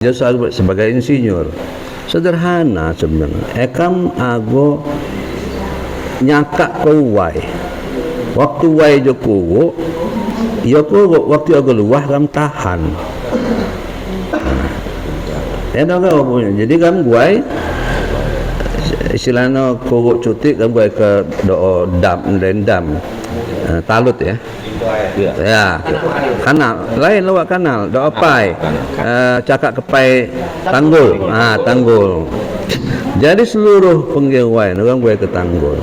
jasa sebagai insinyur. Sederhana sebenarnya. Ekam ago nyakak ko wai. Waktu wai jo kuwo, ya ko waktu ago luah kam tahan. Jadi kam guai istilahnya kuwo cuti kam guai ke do dam talut ya. Ya, kanal lain lewat kanal do apai cakak kepai tanggul, tanggul. Jadi seluruh penggewai orang gue ke tanggul.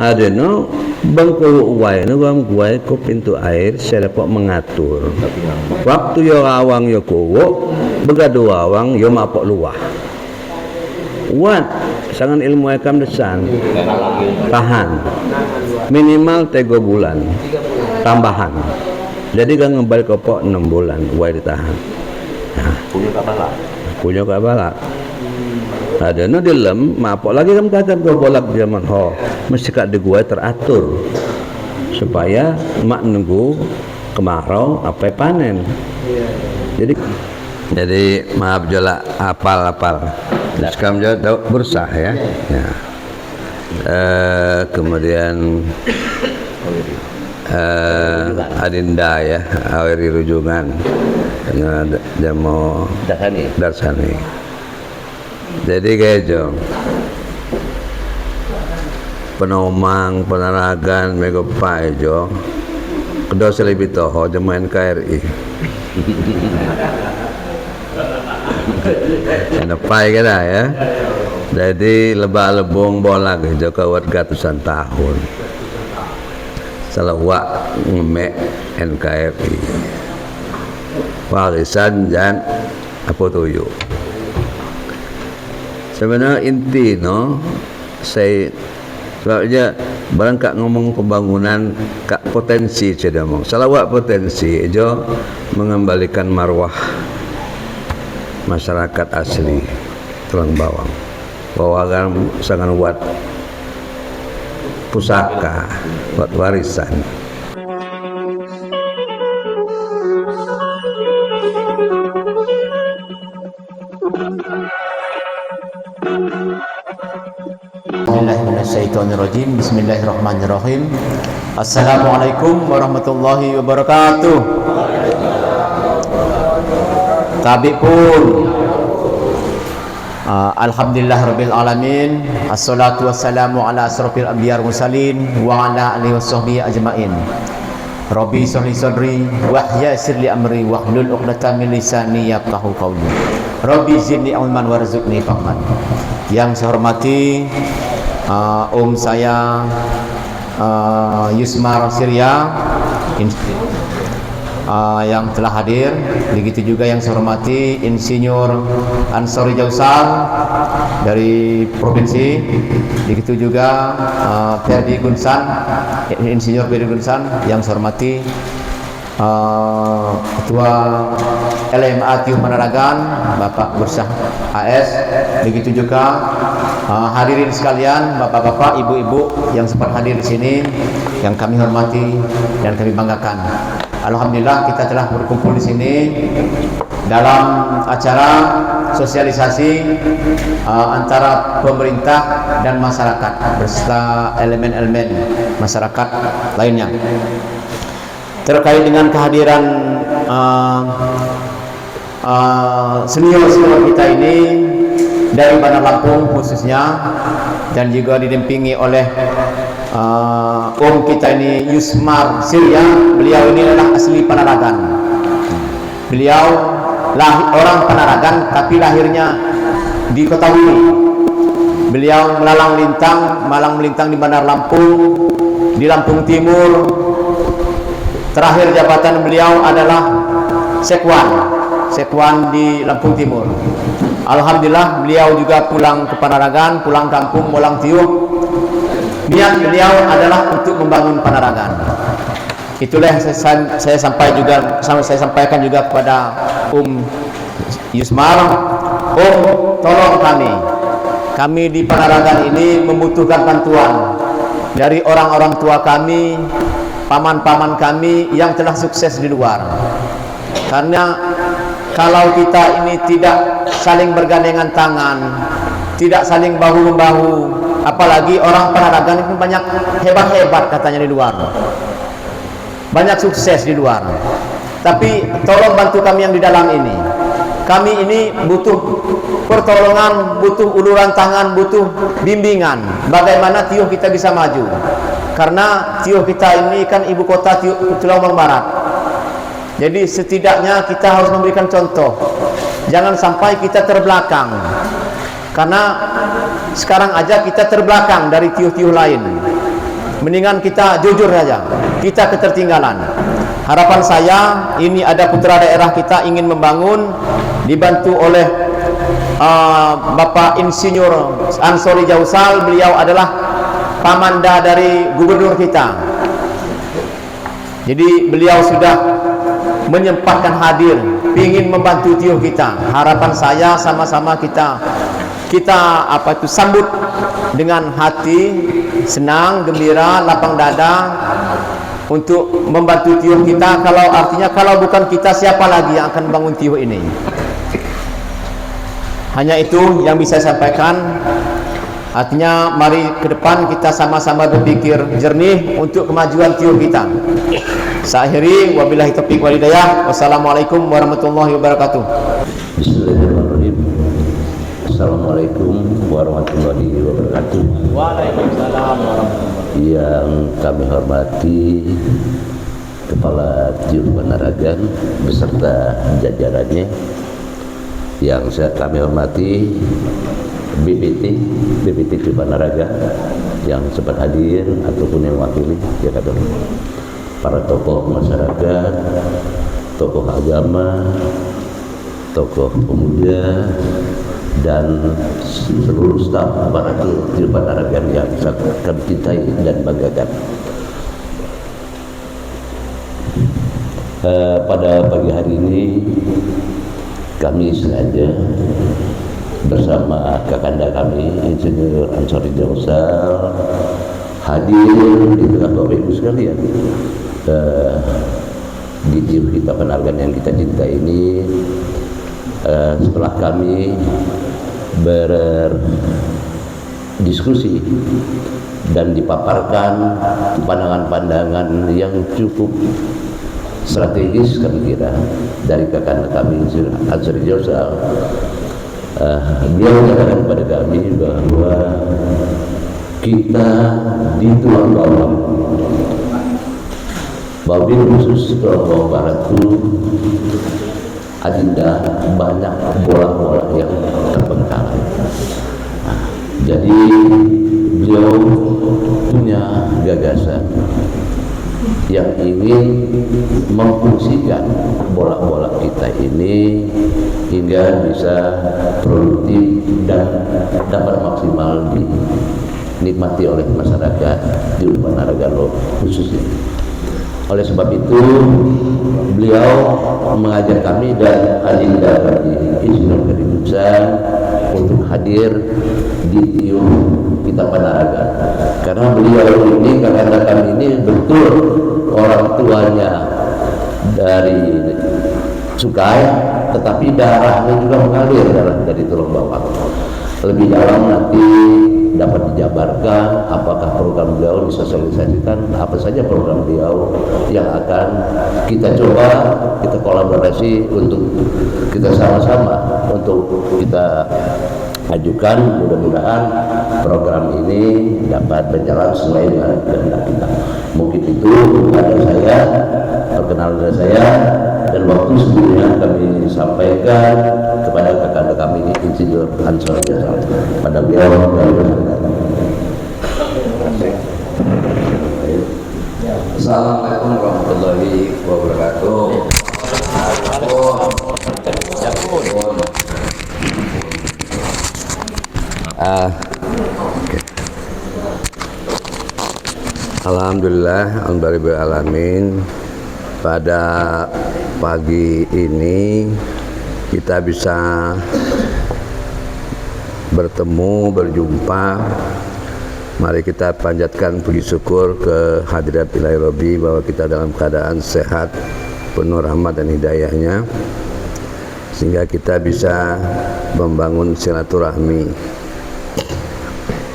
Ada no bangku uai no gue ke pintu air saya dapat mengatur. Waktu yo awang yo kowo begadu awang yo mapok luah. Wat sangan ilmu ekam desan tahan minimal 3 bulan tambahan. Jadi kan ngebalik kopok 6 bulan uai ditahan. Nah, punya kabalak. Ada no dilem mapok lagi kan kagak go bolak zaman ho mesti kak di gua teratur supaya mak nunggu kemarau apa panen. Jadi maaf jala apal sekarang jala bersah ya. Kemudian Adinda ya aweri rujungan jamo darsani. Jadi kayak penomang penaragan megopai jo kedua selebih toho jemain KRI ada pai kena ya. Jadi lebah lebong bola jo kawat gatusan tahun salawak ngemek NKRI warisan dan apa tuyu. Sebenarnya inti no saya sebabnya barang kak ngomong pembangunan kak potensi saya ngomong salawat potensi jo mengembalikan marwah masyarakat asli Tulang Bawang bahwa kan sangat buat pusaka buat warisan. Bismillahirrahmanirrahim. Bismillahirrahmanirrahim. Assalamualaikum warahmatullahi wabarakatuh. Tabi pun alhamdulillah rabbil alamin. Assalatu wassalamu ala asrofil anbiya wal mursalin wa ala alihi washabbihi ajmain. Rabbi shrah li sadri wa yassir li amri wahlul 'uqdatam min lisani yafqahu qawli. Rabbi zidni ilman warzuqni fahman. Yang saya hormati saya Yusmar Syria yang telah hadir, begitu juga yang saya hormati Insinyur Ansori Jausal dari provinsi, begitu juga Ferdi Gunsan, Insinyur Ferdi Gunsan yang saya hormati Ketua LMA Tiuh Panaragan Bapak Bursah AS, begitu juga hadirin sekalian, bapak-bapak, ibu-ibu yang sempat hadir di sini yang kami hormati dan kami banggakan. Alhamdulillah kita telah berkumpul di sini dalam acara sosialisasi antara pemerintah dan masyarakat beserta elemen-elemen masyarakat lainnya terkait dengan kehadiran senior-senior kita ini dari Bandar Lampung khususnya, dan juga didampingi oleh kita ini Yusmar Syria. Beliau ini adalah asli Panaragan. Beliau orang Panaragan tapi lahirnya di Kota Wini. Beliau malang melintang di Bandar Lampung, di Lampung Timur. Terakhir jabatan beliau adalah Sekwan di Lampung Timur. Alhamdulillah beliau juga pulang ke Panaragan, pulang kampung Molang Tiuh. Niat beliau adalah untuk membangun Panaragan. Itulah yang saya sampaikan juga kepada Yusmar. Tolong kami di Panaragan ini membutuhkan bantuan dari orang-orang tua kami, paman-paman kami yang telah sukses di luar. Karena kalau kita ini tidak saling bergandengan tangan, tidak saling bahu-membahu, apalagi orang Panaragan itu banyak hebat-hebat katanya di luar, banyak sukses di luar. Tapi tolong bantu kami yang di dalam ini. Kami ini butuh pertolongan, butuh uluran tangan, butuh bimbingan. Bagaimana Tioh kita bisa maju? Karena Tioh kita ini kan ibu kota Tulungagung Barat. Jadi setidaknya kita harus memberikan contoh. Jangan sampai kita terbelakang. Karena sekarang aja kita terbelakang dari Tioh-Tioh lain. Mendingan kita jujur saja. Kita ketertinggalan. Harapan saya ini ada putra daerah kita ingin membangun, dibantu oleh Bapak Insinyur Ansori Jausal. Beliau adalah pamanda dari gubernur kita. Jadi beliau sudah menyempatkan hadir, ingin membantu Tioh kita. Harapan saya sama-sama kita sambut dengan hati senang, gembira, lapang dada untuk membantu Tioh kita. Kalau bukan kita, siapa lagi yang akan bangun Tioh ini? Hanya itu yang bisa saya sampaikan. Artinya mari ke depan kita sama-sama berpikir jernih untuk kemajuan Tioh kita. Saya akhiri, wabillahi taufiq wal hidayah. Wassalamualaikum warahmatullahi wabarakatuh. Bismillahirrahmanirrahim. Assalamualaikum warahmatullahi wabarakatuh. Waalaikumsalam warahmatullahi. Yang kami hormati Kepala Tioh Panaragan beserta jajarannya, yang kami hormati BPT Tioh Panaragan yang sempat hadir ataupun yang wakili, ya kadang para tokoh masyarakat, tokoh agama, tokoh pemuda, dan seluruh staf aparatur Tioh Panaragan yang kami cintai dan banggakan. Pada pagi hari ini kami sengaja bersama kakanda kami Insinyur Ansori Jausal hadir di tengah Bapak Ibu sekalian di Tioh kita Panaragan yang kita cintai ini. Setelah kami berdiskusi dan dipaparkan pandangan-pandangan yang cukup strategis, kami kira, dari kakanda kami Ansori Jausal, beliau mengatakan kepada kami bahwa kita di Tulungagung wabil khusus Tulungagung Barat itu adinda banyak bola-bola yang terbengkalai. Jadi beliau punya gagasan yang ingin memfungsikan bola-bola kita ini hingga bisa produktif dan dapat maksimal dinikmati oleh masyarakat di Panaragan khususnya. Oleh sebab itu beliau mengajak kami dan adinda Insinyur Kediputsan untuk hadir di Tioh kita Panaragan, karena beliau ini, kakanda kami ini betul orang tuanya dari Sukai, tetapi darahnya juga mengalir dari Tulungagung. Lebih dalam nanti dapat dijabarkan apakah program beliau disosialisasikan, apa saja program beliau yang akan kita coba, kita kolaborasi untuk kita sama-sama untuk kita ajukan. Mudah-mudahan program ini dapat berjalan sesuai dengan kehendak kita. Mungkin itu ada saya, perkenalan dari saya, dan waktu sebelumnya kami sampaikan kepada kakanda kami Insinyur Ansori Jausal pada beliau. Assalamualaikum warahmatullahi wabarakatuh. Alhamdulillah, alhamdulillah alamin. Pada pagi ini kita bisa bertemu, berjumpa. Mari kita panjatkan puji syukur ke hadirat Ilahi Rabbi bahwa kita dalam keadaan sehat, penuh rahmat dan hidayahnya. sehingga kita bisa membangun silaturahmi.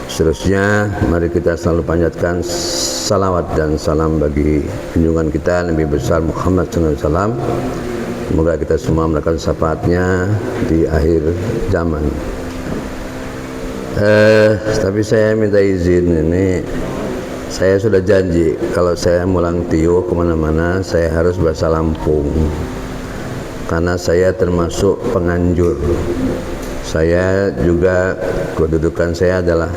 Seterusnya mari kita selalu panjatkan salawat dan salam bagi junjungan kita Nabi besar Muhammad SAW. Semoga kita semua mendapatkan syafaatnya di akhir zaman. Tapi saya minta izin, ini saya sudah janji kalau saya mulang tiuh kemana-mana saya harus bahasa Lampung, karena saya termasuk penganjur. Saya juga kedudukan saya adalah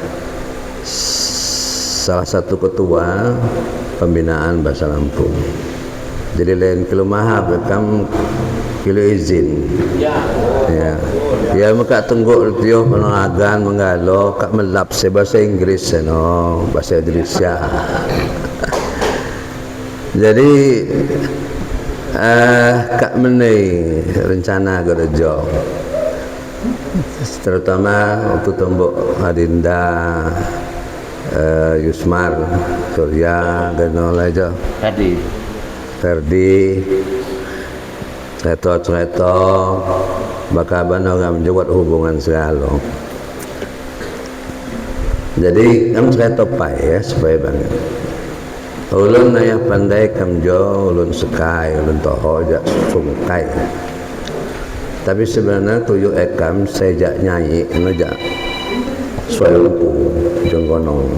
salah satu ketua pembinaan bahasa Lampung. Jadi lain kilo mahab kam kilo izin. Ya. Ya maka tengguk tiuh penolagan menggalo kak melap bahasa Inggris no, bahasa Indonesia. Jadi kak menei rencana kerja. Terutama waktu tembok Adinda, Yusmar, Surya, Ganol aja, Ferdi, Reto, bakaban orang menjawab hubungan segala. Jadi kamu Reto pai ya supaya banget. Ulun ayah pandai kamjo, ulun sekai, ulun toho jak sungkai. Tapi sebenarnya tujuh ekam saya jak nyanyi, ngejak sualuku jenggonong.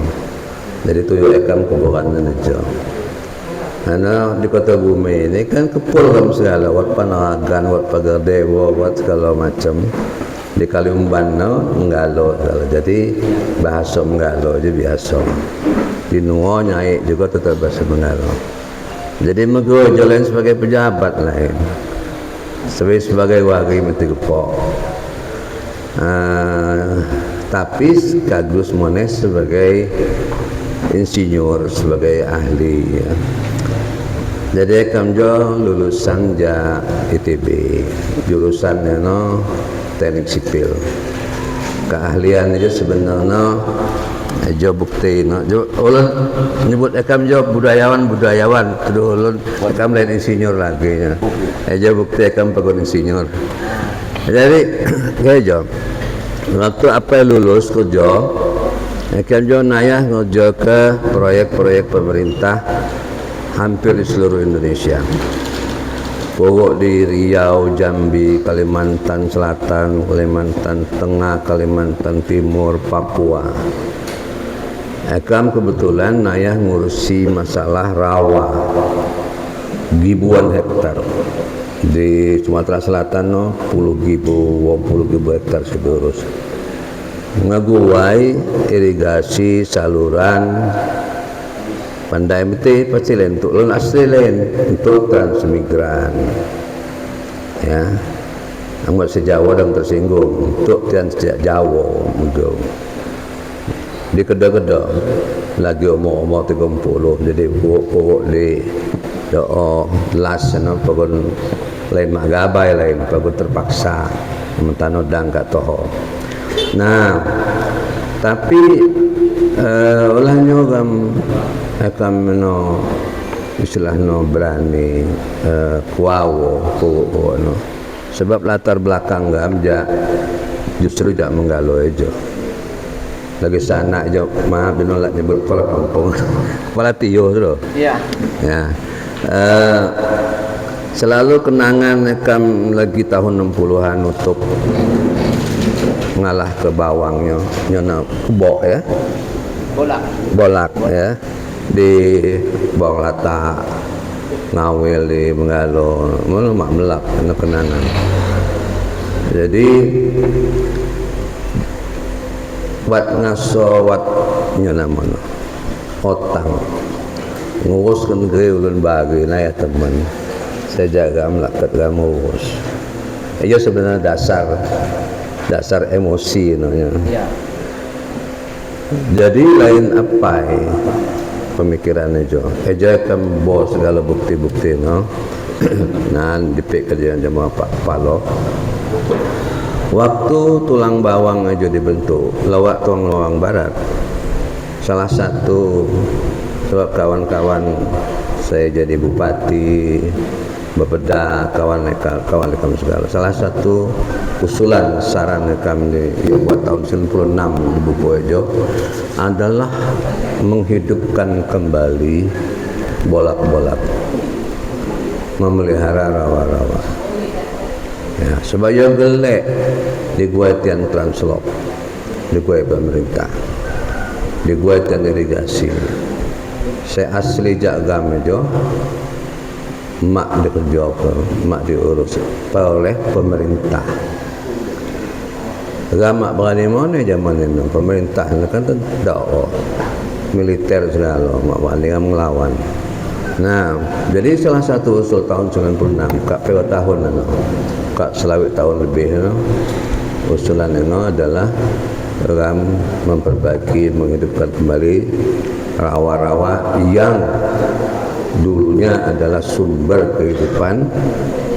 Jadi tujuh ekam kuburan aja. Karena di kota bumi ini kan kepul kamu segala, buat Panagan, buat Pagar Dewa, buat segala macam. Di Kaliumban menggalo segala. Jadi bahasa menggalo aja biasa. Di Nuo nyai juga tetap bahasa menggalo. Jadi mego jalan sebagai pejabat lain. Sebagai wakil menteri Gepok, tapi sekaligus Mones sebagai insinyur, sebagai ahli ya. Jadi kamjo lulusan ja ITB, jurusannya teknik sipil. Keahlian aja sebenarnya aja bukti ulun nyebut ekam jo budayawan terus ulun ekam lain insinyur lagi ya. Aja bukti ekam pegon insinyur. Jadi kayak waktu apa lulus kerja ekam jo nayah kerja ke proyek-proyek pemerintah hampir di seluruh Indonesia. Pokok di Riau, Jambi, Kalimantan Selatan, Kalimantan Tengah, Kalimantan Timur, Papua. Ekam kebetulan nayah ngurusi masalah rawa ribuan hektar di Sumatera Selatan puluh ribu hektar sedurus. Ngaguai irigasi saluran pandai mete pasti lain untuk lon asli lain untuk transmigran ya. Anggap sejawa dan tersinggung untuk tian sejak Jawa mungkin di kedai-kedai lagi omong-omong 30 jadi pokok di doa las pagon lain magabai lain pagon terpaksa mentanodang kat toho. Nah tapi olehnya akan istilah berani kuawo sebab latar belakang justru tidak menggalau aja. Lagi sana aja maaf dinolak nyebut kepala kampung kepala tio tu ya. Selalu kenangan ekam lagi tahun 60-an untuk ngalah ke bawangnya nyona kubok ya bolak ya di bawang lata ngawil di Menggalo mak melak kena kenangan. Jadi wat ngaso wat nyona mana otang nguruskan ke ulun bagi na ya teman saya jaga melakat kamu urus aja sebenarnya dasar emosi ya. Jadi lain apa pemikirannya jo aja kan bos segala bukti-bukti nah dipik kerjaan jamaah Pak Palo waktu tulang bawang aja dibentuk lawak tuang lawang barat salah satu sebab kawan-kawan saya jadi bupati berbeda kawan kami segala. Salah satu usulan saran kami buat tahun 96 di Bupoejo adalah menghidupkan kembali bolak-bolak, memelihara rawa-rawa. Ya, sebaya gelek di Guaitian Translop, di Guai pemerintah, di Guaitian irigasi. Saya asli Jagam jo, mak dikerja apa, mak diurus oleh pemerintah. Agama berani mana zaman ini, pemerintah kan tidak militer segala, mak berani melawan. Nah, jadi salah satu usul tahun 96, kak pewa tahun kak selawik tahun lebih usulan ini adalah memperbaiki, menghidupkan kembali rawa-rawa yang dulunya adalah sumber kehidupan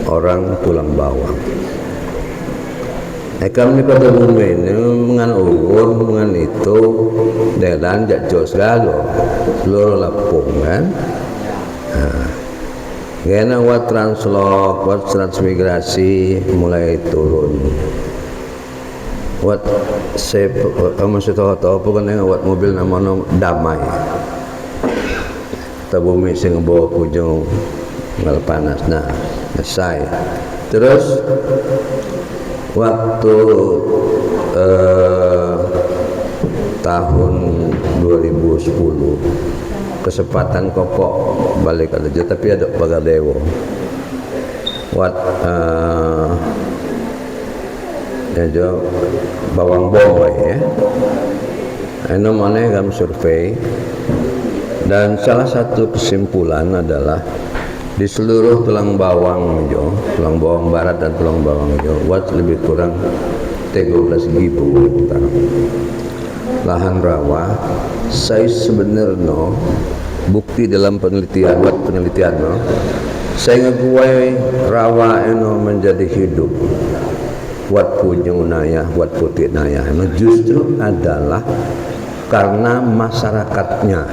orang Tulang Bawang. Kami pada bumi ini mengan urun, mengan itu, dan jatuh segala seluruh Lampung kan. Karena wat translok, wat transmigrasi mulai turun. Wat masih tahu apa kan yang wat mobil nama damai. Bumi sing bawa pujung ngal panas. Nah, selesai. Terus waktu tahun 2010 kesempatan kokok balik aja, tapi ada Pagadewo ya bawang bombay ya. Ini mana kami survei dan salah satu kesimpulan adalah di seluruh tulang bawang barat dan tulang bawang lebih kurang 13.000 hektar lahan rawa. Saya sebenarnya bukti dalam penelitian saya ngeguai rawa ini menjadi hidup buat punyung naya, buat putih naya ini justru adalah karena masyarakatnya.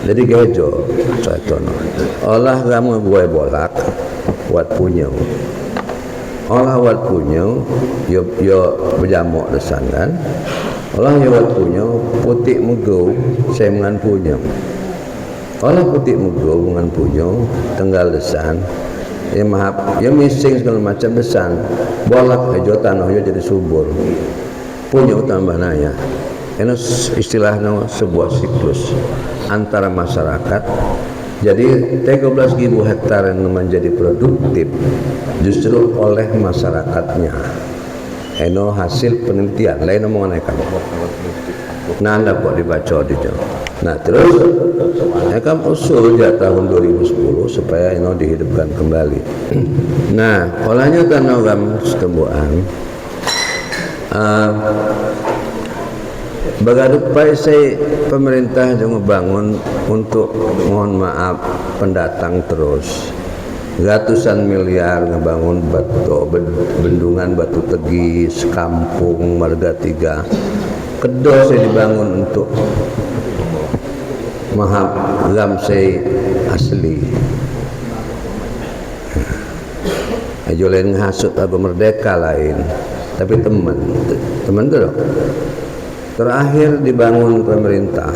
Jadi gejo saya tono olah kamu gue bolak buat punyung, olah buat punyung yo berjamuk desan kan, olah yo buat punyung putih megau saya mengan punyung, olah putih megau mengan punyung tenggal desan ya maaf ya missing segala macam desan bolak aja tanahnya jadi subur punyung tambah naya. Ini istilahnya sebuah siklus antara masyarakat. Jadi 13.000 hektar yang menjadi produktif justru oleh masyarakatnya. Ini hasil penelitian. Lain omongan kan. Nah, anda kok dibaca di jauh. Nah, terus kan usul ya tahun 2010 supaya ini dihidupkan kembali. Nah, olahnya kan orang setembuan. Bagadupai saya pemerintah yang membangun untuk mohon maaf pendatang terus ratusan miliar ngebangun bendungan Batu Tegis, kampung Marga 3 kedua saya dibangun untuk maaf Ramsey asli aja lain ngasut atau merdeka lain tapi teman tu loh. Terakhir dibangun pemerintah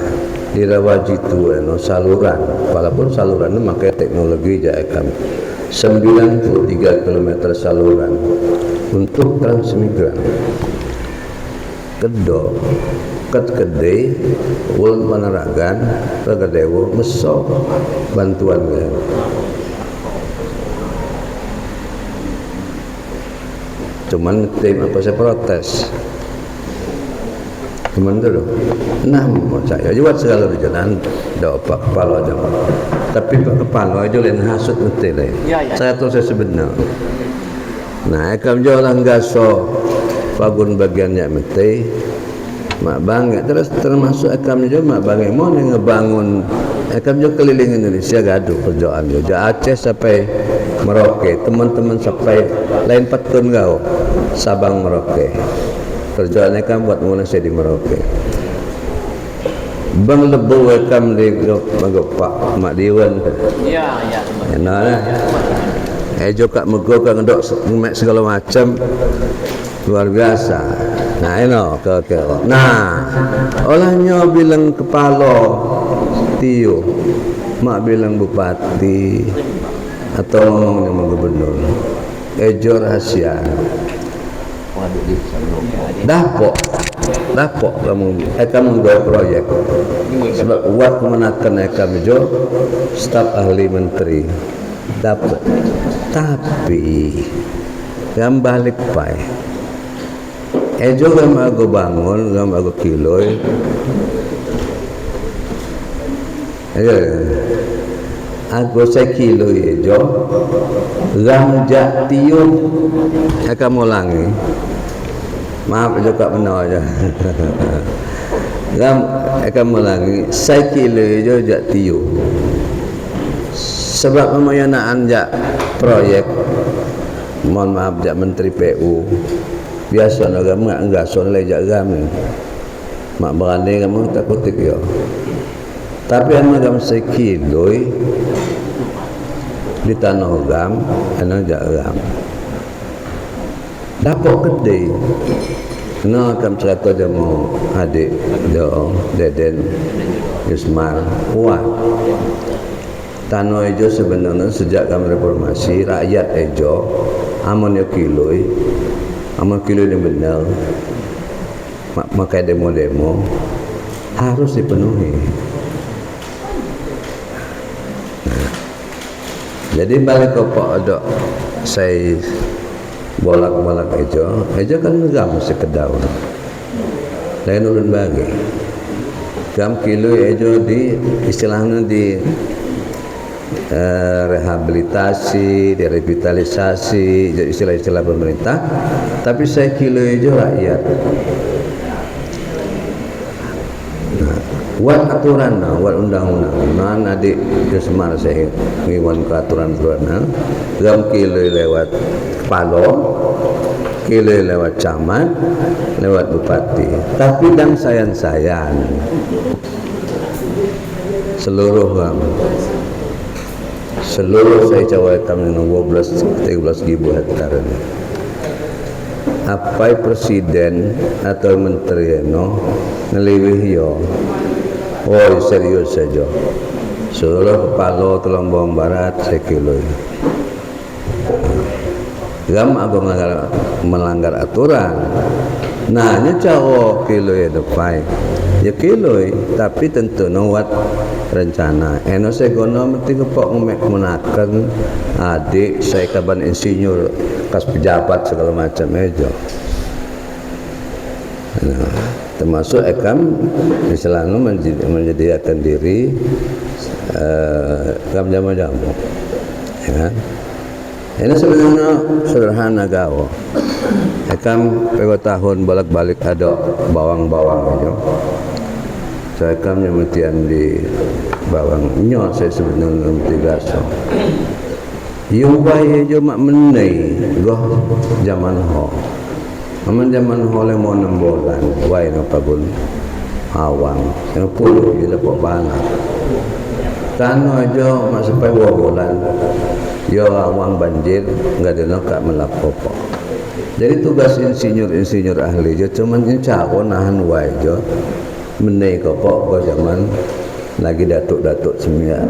di Rawajitu saluran, walaupun saluran itu pakai teknologi JAKM 93 km saluran untuk transmigran kedok kedai ulun Panaragan Pagadewo mesok bantuan cuman tim apa saya protes cuman dulu nah saya juga segala jalan dah pak kepala aja tapi pak kepala aja lain hasut betul saya tahu saya sebenar nah ekam jualan gaso pagun bagiannya mete mak bangga terus termasuk ekam juga mak bangga mau ngebangun ekam juga keliling Indonesia gaduh kerjaan juga Aceh sampai Merauke teman-teman sampai lain petun kau Sabang Merauke kerjaannya kan buat mulai saya di Merauke bang lebu welcome di Pak Mak Diwan. Ya. Enak lah. Ejo kat mego kat ngedok segala macam luar biasa. Nah, oke. Nah, olehnya bilang kepala Tio, mak bilang bupati atau ngomong sama gubernur. Ejo rahasia. Dapok kamu buat proyek sebab buat kemenakan kamu jo staf ahli menteri dapok, tapi yang balik pai ejo kamu aku bangun kamu aku kiloi aku saya kiloi ejo ramjak tiup kamu ulangi. Maaf juga benar aja. Ram akan melangi saya kilo je jak tiu. Sebab pemayanaan jak proyek mohon maaf jak menteri PU. Biasa nak mak enggak soleh jak ram. Mak berani kamu tak kutip yo. Tapi anu gam saya kilo di tanah gam anu jak ram. Dapat kedai kena akan cerita je mau adik dia Deden Yusman kuat tanah ejo sebenarnya sejak kami reformasi rakyat ejo aman yo kiloi aman kiloi ni benar makai demo-demo harus dipenuhi. Nah, jadi balik ke Pak ada saya bolak-balik ejo kan gam sekedar lain ulun bagi gam kilo ejo di istilahnya di rehabilitasi, direvitalisasi istilah-istilah pemerintah, tapi saya kilo ejo rakyat. Buat aturan, buat undang-undang. Nah, adik Yusmar saya ngiwan ke aturan-aturan. Gam kilo lewat kepala, kilo lewat camat, lewat bupati. Tapi dan sayan-sayan seluruh saya cawakan dengan 12-13 ribu hektar ini. Apa presiden atau menteri ngelibih yo. Oh serius saja. Seluruh kepala Telembong Barat saya kilo. Gam aku melanggar aturan. Nah, ini cara kilo ya depan. Ya kilo, tapi tentu nawat rencana. Eno saya guna mesti kepok menakan adik saya kaban insinyur kas pejabat segala macam aja. Nah, termasuk ekam misalnya menyediakan diri jamu-jamu, ya. Ini sebenarnya sederhana gawo. Ekam pego tahun balik-balik ada bawang-bawang aja. Saya kam nyemetian di bawang nyo saya sebenarnya mesti gaso. Yung bayi aja mak menai goh zaman ho. Aman zaman ho le mau 6 bulan, wai no pagun awang. Yang puluh gila kok banget. Tanah aja mak sampai 2 bulan. Yo awang banjir enggak ada nak melapopok. Jadi tugas insinyur ahli je cuman cako nahan wai je. Menai kopok ke zaman lagi datuk-datuk semia.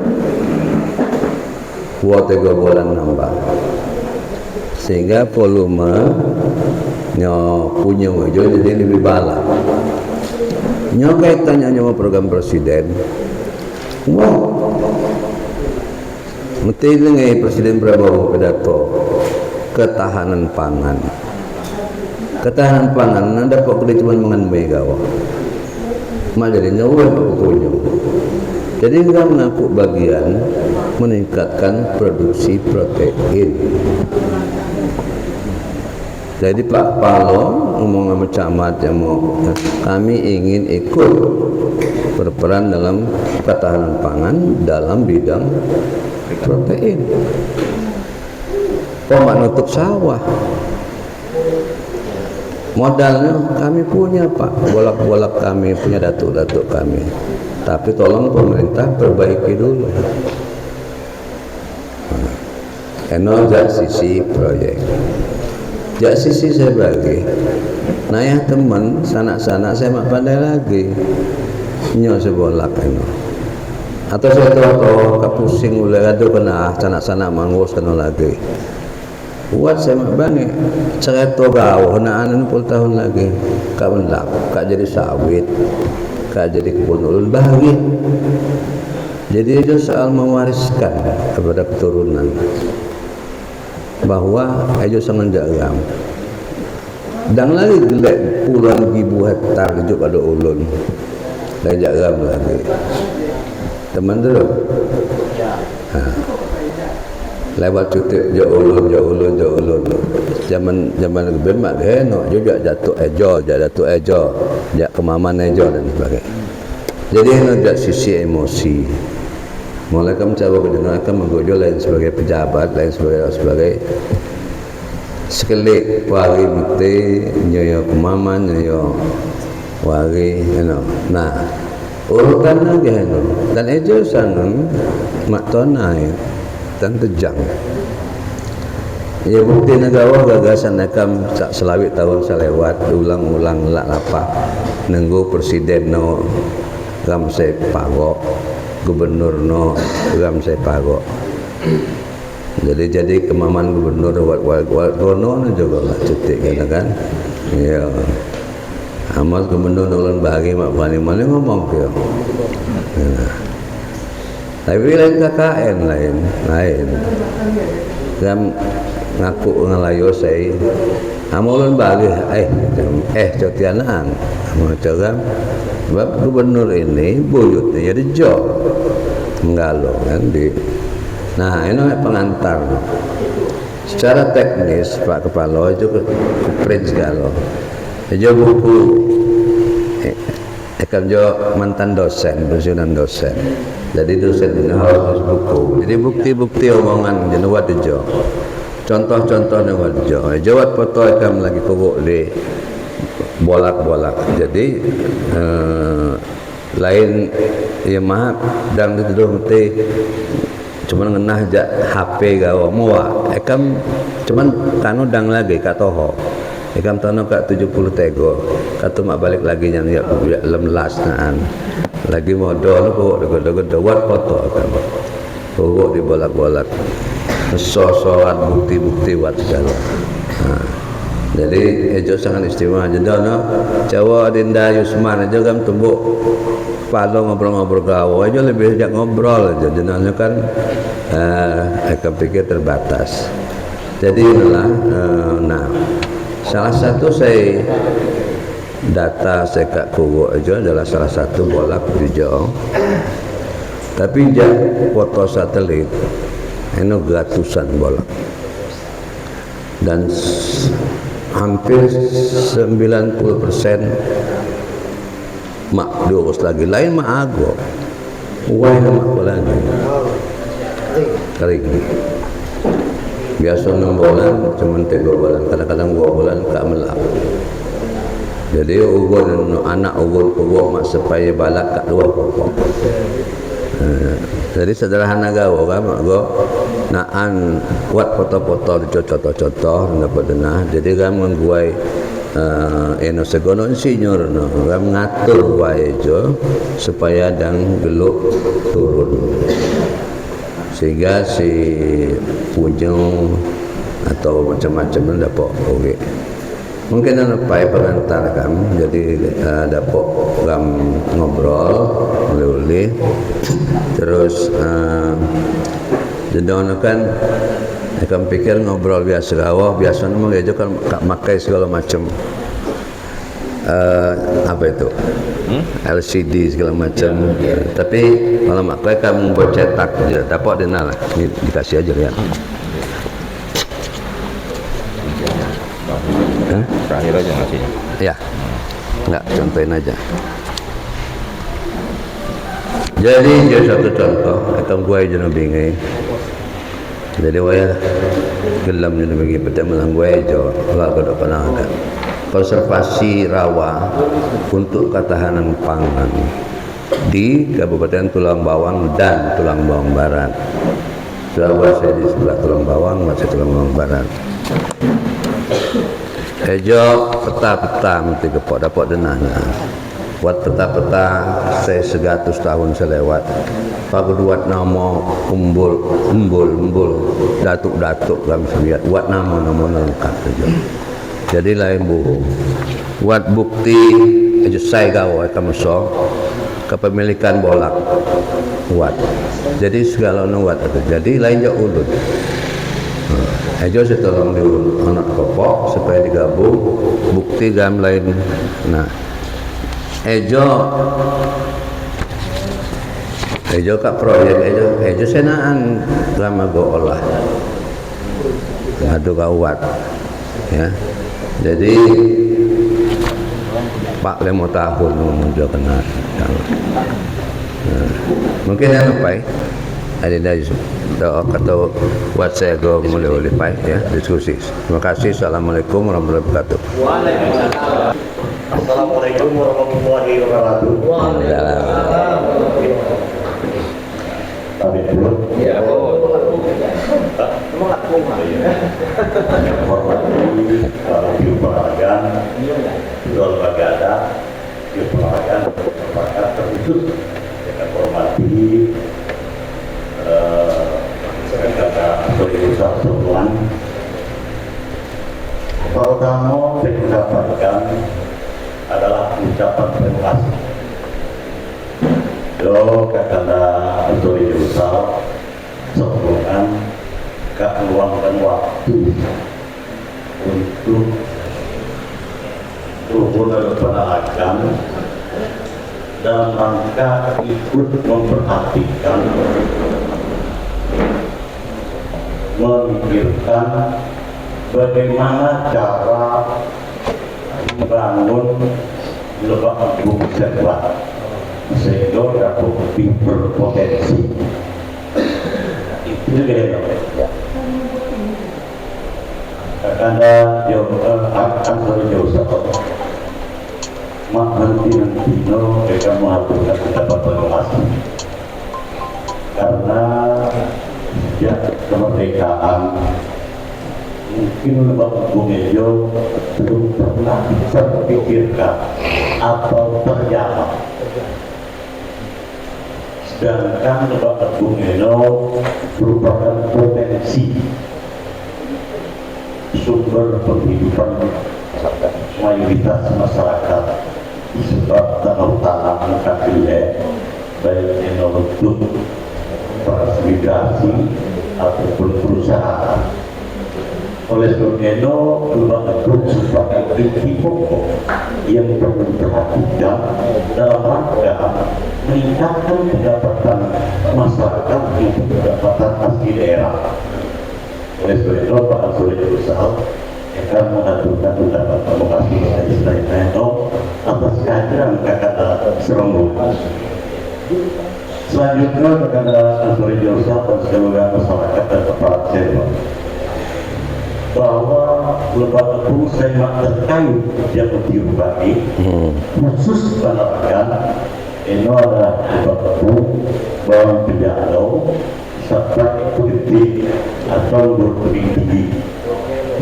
2-3 bulan nambah. Sehingga volume nyo punya wajo jadi lebih balap. Nyo kaitannya sama program presiden. Wow. Mesti dengai Presiden Prabowo pidato ketahanan pangan. Ketahanan pangan anda dapat kudu cuma mengenai gawa. Mak jadi nyawa aku punya. Jadi enggak mengaku bagian meningkatkan produksi protein. Jadi Pak Palo ngomong sama camat yang mau kami ingin ikut berperan dalam ketahanan pangan dalam bidang protein. Kok mak nutup sawah? modalnya kami punya Pak, bolak kami punya, datuk kami, tapi tolong pemerintah perbaiki dulu. Eno jak sisi proyek, jak sisi saya bagi. Nah ya teman sanak-sanak saya mak pandai lagi nyo sebolak eno. Atau saya tahu kapusing mulai ada kena sanak-sanak mangos kena lagi. Buat saya mak bangi cerita gawah naan 10 tahun lagi kak melak, kak jadi sawit, kak jadi kebun ulun bahagi. Jadi itu soal mewariskan kepada keturunan bahwa ayo sangat jagam dan lagi gelek puluhan ribu hektar hidup ada ulun dan jagam lagi teman dulu lewat cuti jo ulun zaman gebemak no juga jatuh ejo jak kemaman ejo dan sebagainya. Jadi ada sisi emosi. Mulai kamu coba mendengarkan menggojo lain sebagai pejabat, lain sebagai sekelik wari mute nyoyo kemaman nyoyo wari nah urutan lagi dan ejo sanang mak tonai dan tejang ya bukti negawa gagasan ekam sak selawit tahun selewat ulang-ulang lak apa nunggu presiden no gam se pagok gubernur no gam saya pagok jadi kemaman gubernur wat gono juga lah cuti kan ya amal gubernur ulun bahagi mak bani mana ngomong dia tapi lain KKN lain gam ngaku ngalayo saya amal ulun bahagi cotianang mau coba sebab gubernur ini buyutnya jadi jo menggalau kan di nah ini pengantar secara teknis Pak Kepala itu print segala itu buku akan jo mantan dosen pensiunan dosen jadi dosen ini harus buku jadi bukti-bukti omongan jenuat jo contoh-contoh jenuat jo jawat foto akan lagi kogok di bolak-bolak jadi lain ya maaf dan itu mesti cuma ngenah aja HP gawa mua ekam cuman tanu dang lagi katoho ekam tanu kat 70 tego katu mak balik lagi yang ya lemlas naan lagi modal kok dewat foto ekam kok di bolak-bolak sosokan bukti-bukti wat segala jadi ejo sangat istimewa jadi no Jawa Dinda Yusman aja kan tumbuk palo ngobrol-ngobrol gawo aja lebih sejak ngobrol aja jenanya kan akan pikir terbatas jadi inilah nah salah satu saya data saya kak kuwo aja adalah salah satu bolak di Jawa tapi jak foto satelit ini gratusan bolak dan hampir 90% mak diurus lagi lain mak ago uai mak lagi kering biasa 6 bulan cuma 3 bulan kadang-kadang 2 bulan tak melak jadi ugun anak ugun mak supaya balak kat 2 pokok jadi sederhana gawo kan go naan buat foto-foto contoh-contoh dapat denah jadi kan mengguai eno segono insinyur no kan ngatur wae jo supaya dang geluk turun sehingga si punjung atau macam-macam dapat oke mungkin ada pengantar kan jadi dapat gam ngobrol oleh terus jadi kan akan pikir ngobrol biasa gawah biasa memang aja kan makai segala macam apa itu LCD segala macam tapi kalau makai kamu buat cetak je dapat dengar lah dikasih aja lihat terakhir aja ngasihnya ya enggak contohin aja jadi satu contoh akan gua aja bingung jadi waya gelam ni bagi petai melang gua aja enggak ada panangan konservasi rawa untuk ketahanan pangan di Kabupaten Tulang Bawang dan Tulang Bawang Barat. Jawa saya di sebelah Tulang Bawang, masih Tulang Bawang Barat. Ejo peta-peta mesti kepok dapat denahnya. Buat peta-peta saya 100 tahun selewat. Pak buat nama umbul, datuk-datuk kami lihat. Buat nama-nama lengkap saja. Jadi lain bu. Buat bukti ejo saya gawe kamu so kepemilikan bolak. Buat. Jadi segala nuat itu. Jadi lain jauh ulun. Ejo saya tolong diulun anak kopok supaya digabung bukti gam lain. Nah, Ejo kak proyek Ejo senaan lama go olah. Aduh kawat. Ya. Jadi Pak 5 tahun menuju kena. Nah, mungkin yang lepai ada dari doa kata buat saya go mulai oleh pai ya diskusi. Terima kasih. Assalamualaikum warahmatullahi wabarakatuh. Waalaikumsalam. Assalamualaikum warahmatullahi wabarakatuh. Tapi dulu ya hormati Pemaragan, Dol Bagada, Pemaragan, Pemaragan terkhusus dengan hormati kata Perusahaan Sebulan. Pertama saya ucapkan adalah ucapan terima kasih. Do kakanda Perusahaan Sebulan meluangkan waktu untuk turun dari penalakan dalam rangka ikut memperhatikan, memikirkan bagaimana cara membangun lebak agung sebuah sehingga dapat berpotensi. Itu kira-kira. Karena akan terjauh satu mak nanti no mereka mengaturkan dapat pengawasan karena ya kemerdekaan mungkin lebak Bumejo belum pernah terpikirkan atau terjawab, sedangkan lebak Bumejo merupakan potensi sumber penghidupan mayoritas masyarakat sebab tanah kafilah baik untuk transmigrasi ataupun perusahaan. Oleh sebab itu, Lebak Agung sebagai inti pokok yang perlu diperhatikan dalam rangka meningkatkan pendapatan masyarakat untuk pendapatan asli daerah. Oleh sebab itu, Pak Ansuri berusaha akan mengaturkan ucapan terima kasih kepada Islam atas kehadiran kakak Seronggo. Selanjutnya kepada Ansuri berusaha dan seluruh masyarakat dan kepala daerah bahwa Lebak Agung sangat terkait yang diubahkan khusus penerangan ini adalah Lebak Agung Bawang Penjalau serta politik atau berpolitik.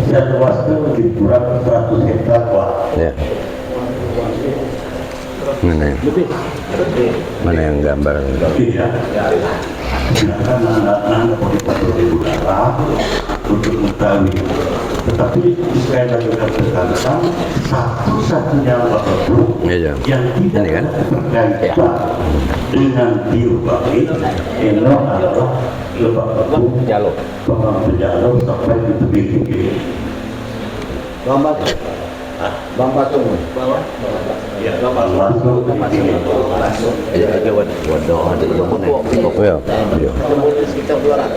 Saya luas itu lebih kurang 100 hektar Pak. Ya. Mana yang gambar? Iya. Silakan anak-anak politik udara untuk mengetahui. Tetapi saya lakukan sekarang satu-satunya waktu yang tidak berkaitan dengan diubahkan ini adalah Lebak Agung Bawang Penjalau sampai di tebing-tebing. Bang Patung. Ya, Bang Patung. Ada wadah ada yang mana? Oh ya. Sekitar 200.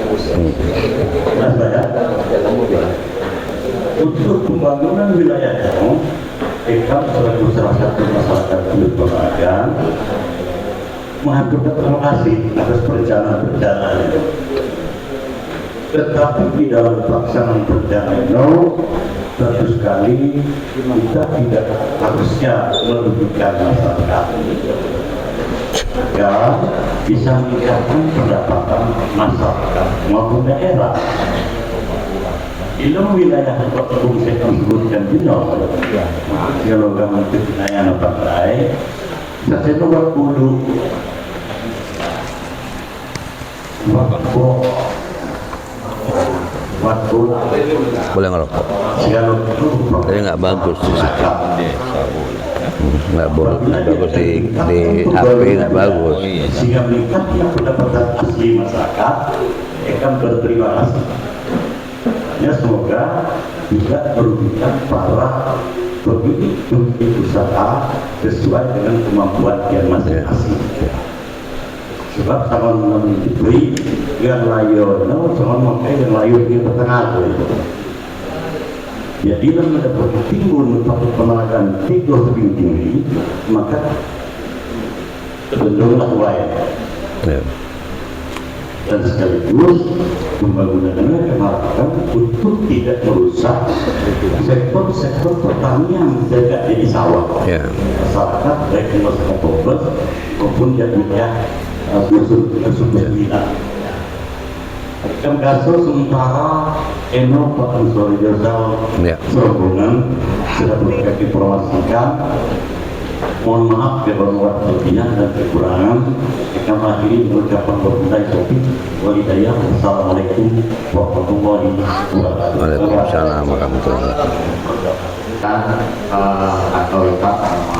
Untuk pembangunan wilayah Jong, Ekam selaku salah satu masyarakat Teluk Pemaragan mengaturkan terima kasih atas perjalanan. Tetapi di dalam pelaksanaan perjalanan tentu sekali kita tidak harusnya merugikan masyarakat dan bisa meningkatkan pendapatan masyarakat maupun daerah. Dalam wilayah tempat saya sebutkan Bino, kalau kamu wilayah pantai, saya buat dulu waktu Boleh ngerokok. Jadi nggak bagus di situ. Nggak bagus di HP, nggak bagus. sehingga meningkatkan pendapatan asli masyarakat akan berterima kasih. Ya, semoga tidak merugikan para pemilik usaha sesuai dengan kemampuan yang masing-masing. Sebab sama diberi yang layu, sama memakai yang layu di pertengahan itu. Jadi kalau mendapat timbul untuk penolakan tidur lebih tinggi, maka cenderunglah wae. Ya. Dan sekaligus pembangunan diharapkan untuk tidak merusak sektor-sektor pertanian sejak jadi sawah. Ya. Masyarakat baik di masyarakat Bogor maupun yang dusun bilang. Kan kasus sementara Eno Pak Ansori Jazal Ya. Serombongan sudah berikan informasikan. Mohon maaf kebenaran kelebihan dan kekurangan. Akan akhiri mengucapkan berbicara topik walidayah. Assalamualaikum warahmatullahi wabarakatuh. Waalaikumsalam warahmatullahi wabarakatuh. Dan atau ikat sama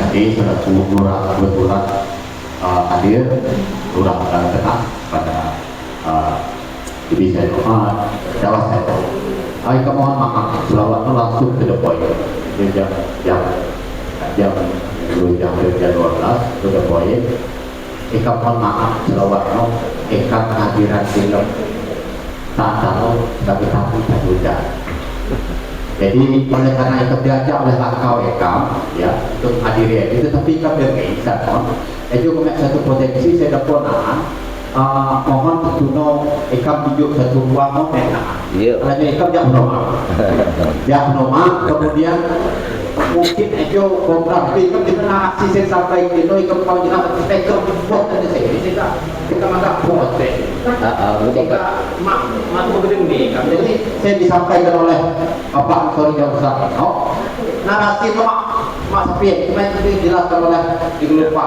SD sudah kebetulan hadir kurang tenang pada divisi Jawa saya. Ayo mohon maaf, selawatnya langsung ke the point. Jam 12 to the point. Ika mohon maaf, selawatnya ika kehadiran film tak tahu tapi tidak. Jadi oleh karena itu diajak oleh langkau ekam ya untuk hadiri itu, tapi kami bisa kon. Itu kami satu potensi saya dapat mohon tuno ekam tunjuk satu ruang mau enak. Iya. Karena ekam yang normal, kemudian mungkin itu program ekam kita nak aksi sampai itu ekam kau jangan ekam buat saja kita masak buat deh. Kita mak begini nih, jadi saya disampaikan oleh Bapak Ansori Jauhsar. Narasi itu mak sepi, cuma itu dijelaskan oleh Pak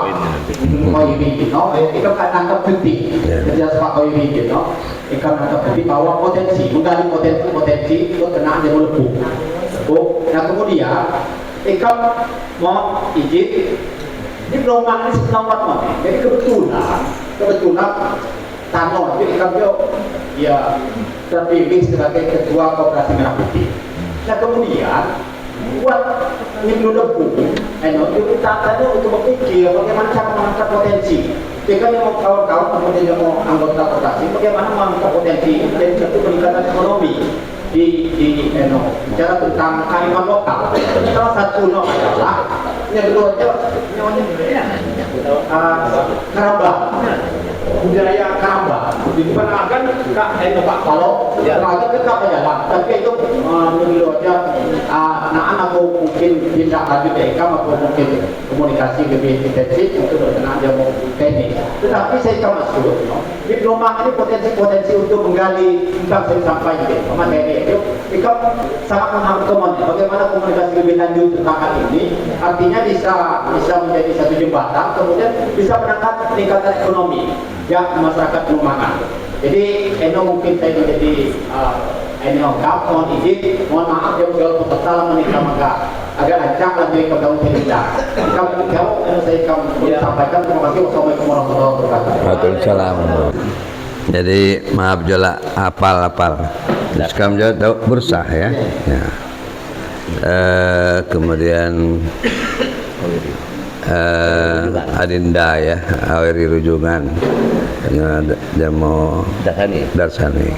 Koyimi. Itu kan nangkap penting. Jadi Pak Koyimi, itu nangkap penting bahwa potensi, menggali potensi itu kena dia melepuh. Nah kemudian, ikan mau izin di perumahan ini selamat mana? Jadi kebetulan Tano itu ikan ya terpilih sebagai ketua Koperasi Merah Putih. Nah kemudian buat nyebelum debu, itu tanya untuk berpikir bagaimana cara mengangkat potensi. Jika yang mau kawan-kawan kemudian yang mau anggota koperasi, bagaimana mengangkat potensi dari satu peningkatan ekonomi di bicara tentang kearifan lokal. Salah satu adalah yang kedua Karamba, budaya Karamba. Diperkenalkan Pak kalau terlalu dekat jalan, tapi itu menurutnya anak-anak mau mungkin tindak lanjut ekam atau mungkin komunikasi lebih intensif untuk berkenaan dia mau teknik. Tetapi saya maksud diploma ini potensi untuk menggali tentang saya sampaikan materi itu sangat mengharuskan bagaimana komunikasi lebih lanjut tentang hal ini, artinya bisa menjadi satu jembatan, kemudian bisa menangkap peningkatan ekonomi ya masyarakat perumahan. Jadi mungkin saya menjadi mohon izin, mohon maaf yang segala peserta menikah agak ancang lagi ke daun tidak. Kalau saya sampaikan terima kasih. Wassalamualaikum warahmatullahi wabarakatuh. Waalaikumsalam. Jadi maaf jala apal. Sekarang jala bersah ya. Ya. Kemudian Adinda ya, Aweri Rujungan dengan Jamo Darsani.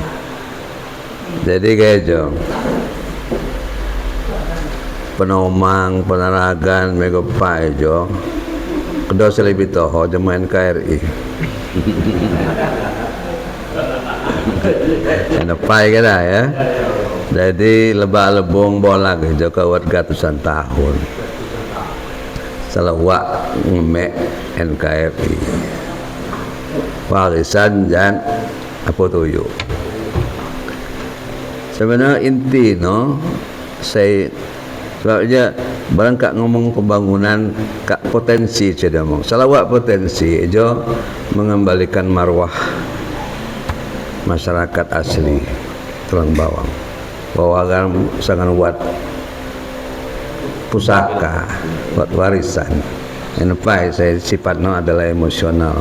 Jadi kayak Penomang, Penaragan, Megopai jo, kedua selebih toho jemaah NKRI. Enak pai kita ya. Jadi lebah lebong bola ke Joko warga ratusan tahun. Selawak ngemek NKRI. Warisan dan apa tuju. Sebenarnya inti saya sebabnya barang kak ngomong pembangunan kak potensi saya ngomong. Selawak potensi jo mengembalikan marwah masyarakat asli Tulang Bawang. Bawagan sangat buat pusaka, buat warisan. Enepai saya sifatnya adalah emosional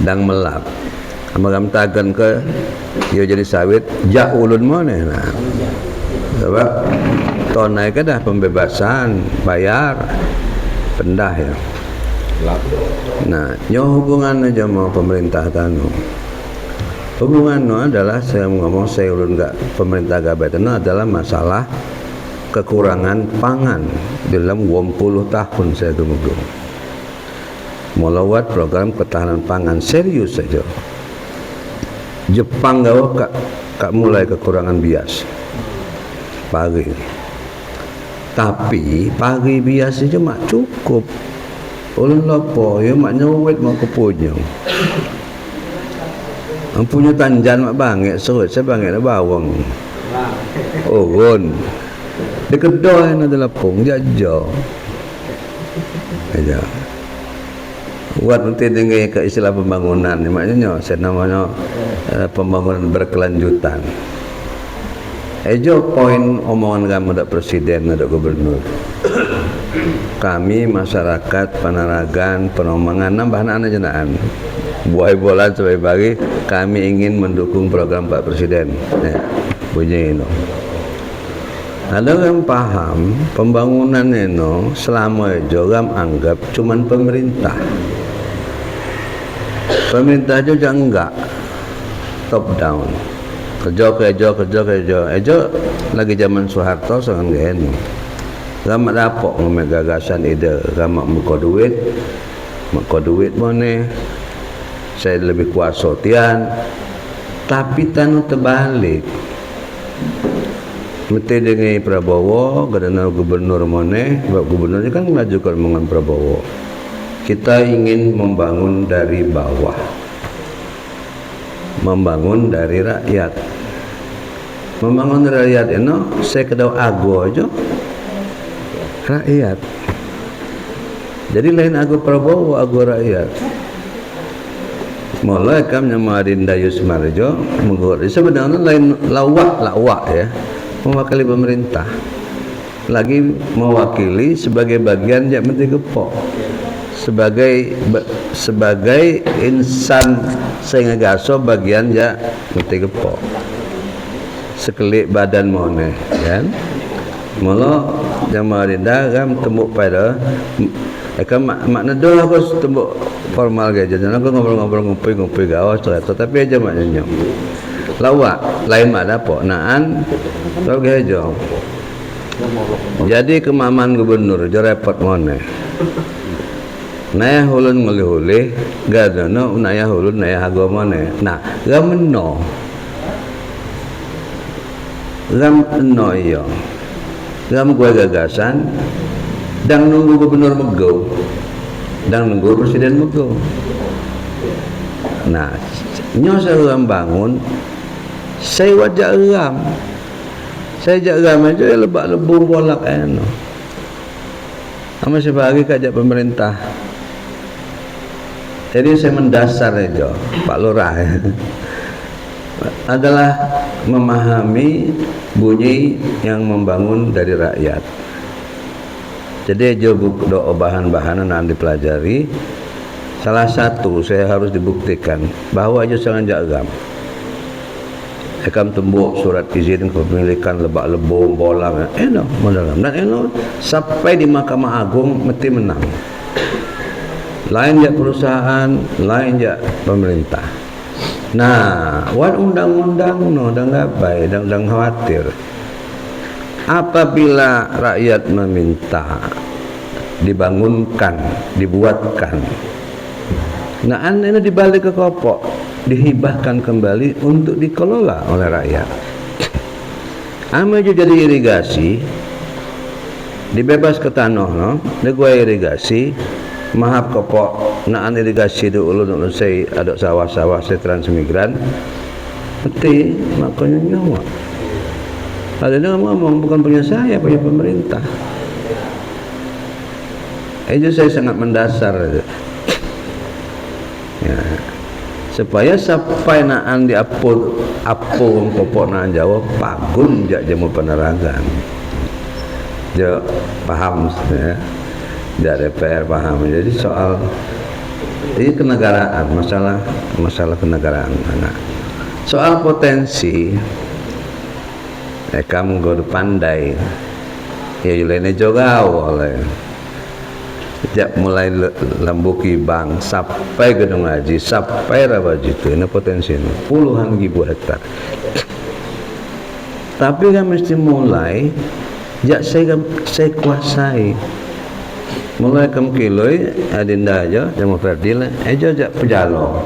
dan melap. Amagam tagan ke dia jadi sawit jak ulun mana nah. Sebab tonai ke dah pembebasan bayar pendah ya. Nah, nyo hubungan aja mau pemerintah tanu. Hubungan adalah saya ngomong saya ulun enggak pemerintah gabai itu adalah masalah kekurangan pangan dalam 20 tahun saya tunggu. Melawat program ketahanan pangan serius saja. Jepang gak kak mulai kekurangan bias pagi. Tapi pagi bias aja mak cukup. Ulun lopo ya mak nyawet mau kepunyung. Punya tanjan mak bangek serut saya bangek na bawang. Gun. Di kedai na dalapong jajo. Aja. Buat nanti dengan ke istilah pembangunan maknanya saya namanya pembangunan berkelanjutan. Ejo poin omongan kamu ada presiden ada gubernur. Kami masyarakat Panaragan Penomangan nambahan jenaan buai bola sebagai bagi kami ingin mendukung program Pak Presiden. Bunyi ini. Ada yang paham pembangunan ini selama juga anggap cuman pemerintah. Pemerintah juga enggak top down. Kerja. Ejo lagi zaman Soeharto sangat gini. Gamak dapok ngomong gagasan ide, gamak muka duit mana? Saya lebih kuasa tian. Tapi tanu terbalik. Mesti dengan Prabowo, karena gubernur mana? Sebab gubernur kan mengajukan dengan Prabowo. Kita ingin membangun dari bawah, membangun dari rakyat. Membangun dari rakyat ini, saya kedau ago aja rakyat. Jadi lain ago Prabowo, ago rakyat. Mulai kami nyamarin Dayus Marjo mengurus sebenarnya lain lawak ya, mewakili pemerintah. Lagi mewakili sebagai bagian yang menteri gepok. Sebagai insan sehingga gaso bagian ya menteri gepok. Sekelik badan mone kan. Mula jamarin dagam tembuk pada makna doa aku tembuk formal gaja. Jangan aku ngobrol-ngobrol ngupi gawas tapi aja maknanya. Lawak lain mak dapok naan tau gajo. Jadi kemaman gubernur jo repot mone. Naya hulun ngulih-hulih gadono naya hulun naya hago mone. Nah, gameno. Gameno iyo. Gam gue gagasan dan nunggu gubernur mego dan nunggu presiden mego. Nah, nyo saya bangun saya wajah ram. Saya jak ram aja lebak lebung bolak eno. Sama sebagi kajak pemerintah. Jadi saya mendasar aja Pak Lurah adalah memahami bunyi yang membangun dari rakyat. Jadi doa bahan-bahanan yang dipelajari. Salah satu saya harus dibuktikan bahwa aja sangat jagam. Ekam tembuk surat izin kepemilikan lebak lebong bola mendalam dan sampai di Mahkamah Agung mesti menang. Lain je perusahaan, lain je pemerintah. Nah, wan undang-undang dan gabai, dan khawatir. Apabila rakyat meminta dibangunkan, dibuatkan, nah ini dibalik ke kopok, dihibahkan kembali untuk dikelola oleh rakyat. ame jo jadi irigasi dibebas ke tanah no de gua irigasi mahap kopok naan irigasi du ulun saya ada sawah-sawah saya transmigran mesti makanya nyawa ada dia ngomong bukan punya saya, punya pemerintah. Itu saya sangat mendasar. Ya. Supaya sampai naan di apung popok naan Jawa pagun jak jemu penerangan. Dia paham ya. Jak DPR paham. Jadi soal ini kenegaraan, masalah kenegaraan. Nah, soal potensi kamu gak pandai ya lainnya juga oleh sejak mulai lembuki bang sampai gedung haji sampai Rawaji itu ini potensi ini puluhan ribu hektar tapi kan mesti mulai jak saya kuasai mulai kem kiloi adinda aja sama Ferdil aja jak pejalo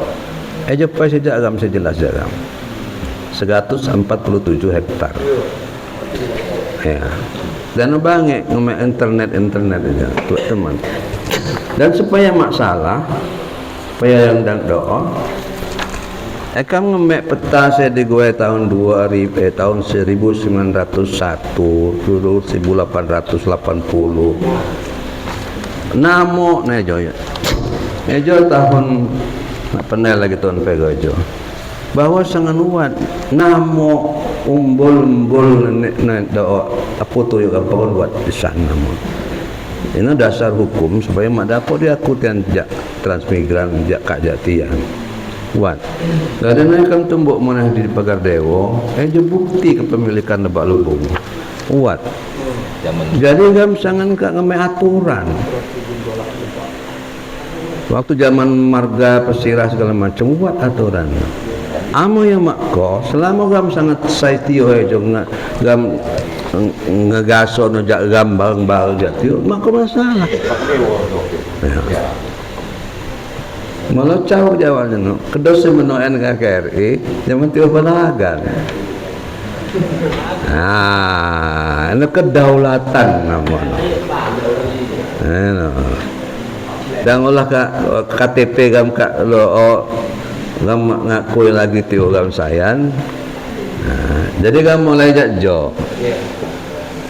aja pas sejak agam sejelas agam 147 hektar ya dan banget ngomong internet aja teman dan supaya masalah supaya yang dan doa ekam ngemek peta saya di gue tahun 1901 dulu 1880 namo nejo ya nejo tahun pandai lagi tahun pegojo bahwa sangat kuat namo umbul doa apa tu yang kau buat di sana ini dasar hukum supaya mak dapat diakutian jak transmigran jak kak jatian kuat dan naikkan tumbuk mana di pagar dewa je bukti kepemilikan lebak lubung kuat jadi gam sangat kak ngemai aturan waktu zaman marga pesirah segala macam buat aturan amo yang makko selama gam sangat saitio aja gam ngegaso nojak gambang bal jatio makko masalah ya. Malah caw jawabnya no kedos menoen KRI zaman tio pelagan ini kedaulatan namanya dan olah KTP gam lo gam ngakui lagi tio gam sayan jadi gam mulai jakjo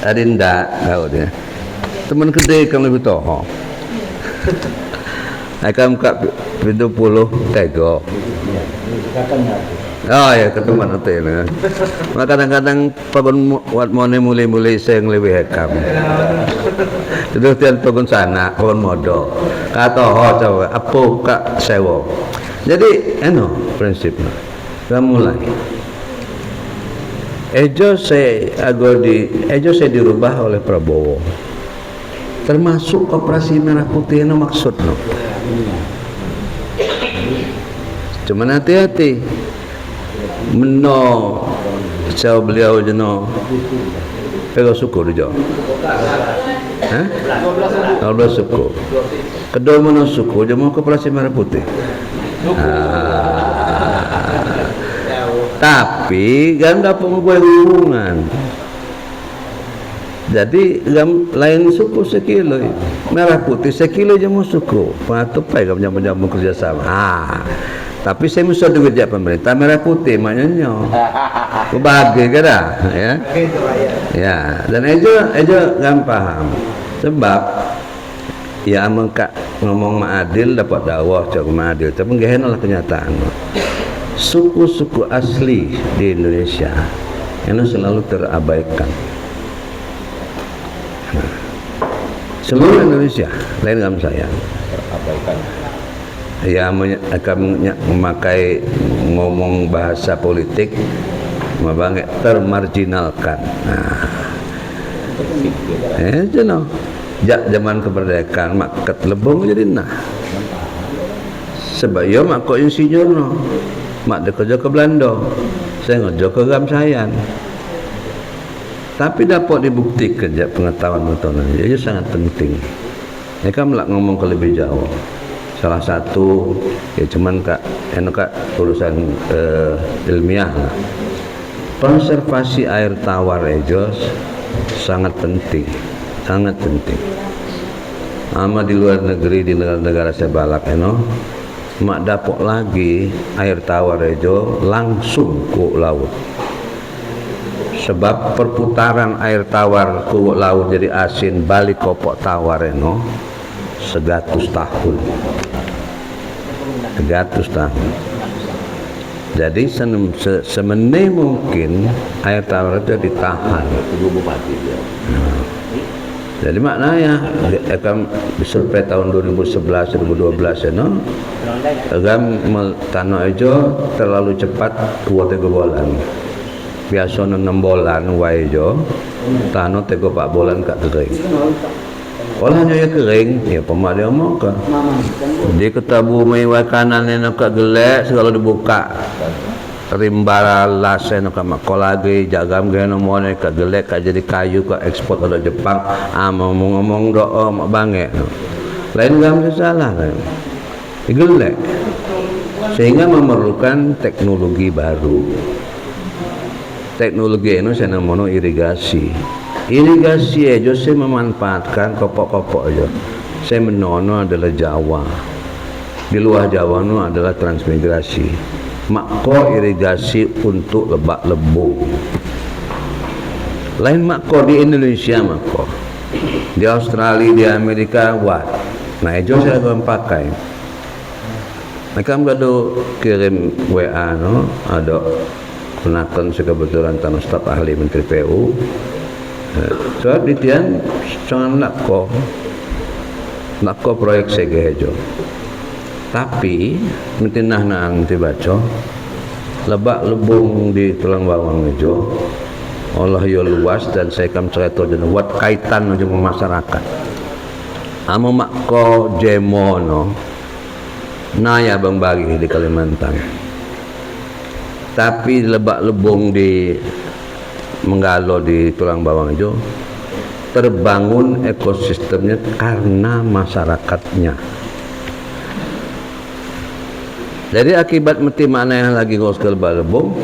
adinda kau dia teman gede kang lebih toho akam kak pintu puluh tego oh ya keteman itu ya maka kadang-kadang pagun buat mulai saya lebih hekam terus tian pagun sana pagun modo katoho coba apa kak sewo jadi prinsipnya kamu mulai ejo saya dirubah oleh Prabowo termasuk operasi merah putih itu maksudnya cuman hati-hati saya beliau jeno pego suku di Jawa 12 suku kedua mana suku dia mau ke operasi merah putih tapi kan dapat gue hubungan jadi lain suku sekilo merah putih sekilo aja mau suku patupai kamu jamu kerjasama tapi saya mesti duit jak pemerintah merah putih maknanya kebagi kada ya dan ejo gak paham sebab ya mengkak ngomong ma'adil dapat dakwah cak ma'adil tapi gak lah kenyataan suku-suku asli di Indonesia ini selalu terabaikan seluruh Indonesia lain kamu sayang terabaikan ya akan memakai ngomong bahasa politik mabange termarginalkan zaman kemerdekaan maket lebong jadi sebab ya mak kok insinyur mak kerja ke Belanda saya ngejo ke Gamsayan tapi dapat dibuktikan ya pengetahuan itu sangat penting ya kan melak ngomong ke lebih jauh salah satu ya cuman kak urusan ilmiah lah konservasi air tawar Ejo sangat penting, sangat penting. Ama di luar negeri, di negara-negara sebalak mak dapok lagi air tawar Ejo langsung ke laut. Sebab perputaran air tawar ke laut jadi asin balik kopok tawar 100 tahun. 100 tahun. Jadi semenai mungkin air tawar itu ditahan. Jadi maknanya akan disurvei tahun 2011 2012 agam tanah Ejo terlalu cepat 2-3 bulan. Biasa 6 bulan waejo tanah 3-4 bulan kak kering. Olahnya ya kering, ya pemak dia mau ke. Dia ketabu mewah kanan yang nak gelek, segala dibuka. Rimba las yang nak makol lagi, jagam gaya nomor yang kak gelek, kak jadi kayu, kak ekspor ke Jepang. Ngomong doa mak bangek. Lain gam salah kan. Gelek. Sehingga memerlukan teknologi baru. Teknologi ini saya namanya irigasi. Irigasi aja saya memanfaatkan kopok-kopok aja. Saya menono adalah Jawa. Di luar Jawa itu adalah transmigrasi. Makko irigasi untuk lebak lebu. Lain makko di Indonesia makko. Di Australia, di Amerika buat. Nah aja saya akan pakai. Mereka ada kirim WA ada kenakan kebetulan tanah staf ahli Menteri PU. Sebab ditian sangat nak ko proyek segejo. Tapi mentinah nang tibaco lebak lebung di tulang bawang ejo. Allah yo luas dan saya kam cerita dan buat kaitan dengan masyarakat. Amo makko jemono naya bang bagi di Kalimantan. Tapi lebak lebung di menggalo di tulang bawang itu terbangun ekosistemnya karena masyarakatnya. Jadi akibat meti mana yang lagi ngos ke lebak lebung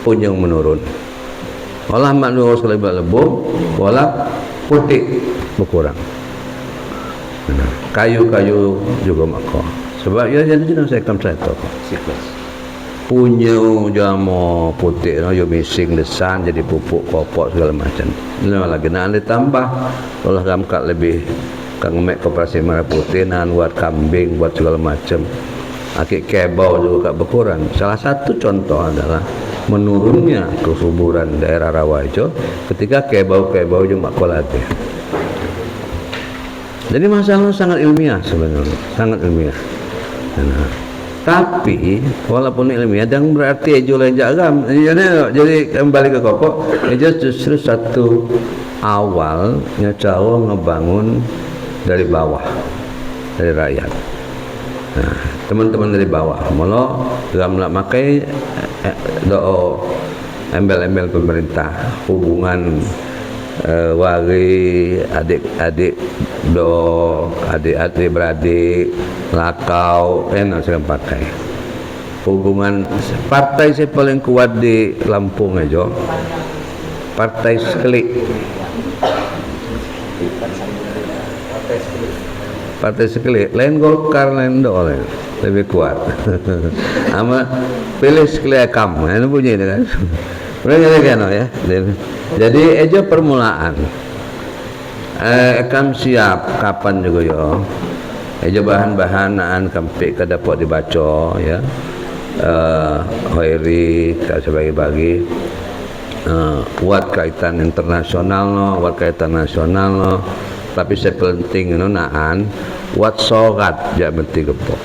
punjung menurun. Olah mak ngos ke lebak lebung, olah putih berkurang. Kayu-kayu juga makko. Sebab ya jadi saya akan cerita siklus. Punya jamu putih yo mising desan jadi pupuk popok segala macam. Ini lagi nak ditambah olah gamkat lebih kang mek koperasi merah putih nan buat kambing buat segala macam. Akik kebau juga berkurang. Salah satu contoh adalah menurunnya kesuburan daerah rawa itu ketika kebau-kebau juga kolate. Jadi masalah sangat ilmiah sebenarnya, sangat ilmiah. Nah, tapi walaupun ilmiah dan berarti ejo lain jagam. Jadi kembali ke kopok, ejo justru satu awal nyacawa ngebangun dari bawah, dari rakyat. Nah, teman-teman dari bawah, mula dalam makai doa embel-embel pemerintah hubungan wari adik-adik adik-adik beradik lakau enak saya pakai hubungan partai saya paling kuat di Lampung aja partai Seklik lain Golkar lain lain lebih kuat ama pilih Seklik kamu ini punya ini kan ya. Jadi aja permulaan. Kam siap kapan juga yo. Aja bahan-bahanaan kampik ke dapat dibaca ya. Hoiri sebagai bagi buat kaitan internasional no, buat kaitan nasional no. Tapi saya penting naan buat sorat jak mesti gepok.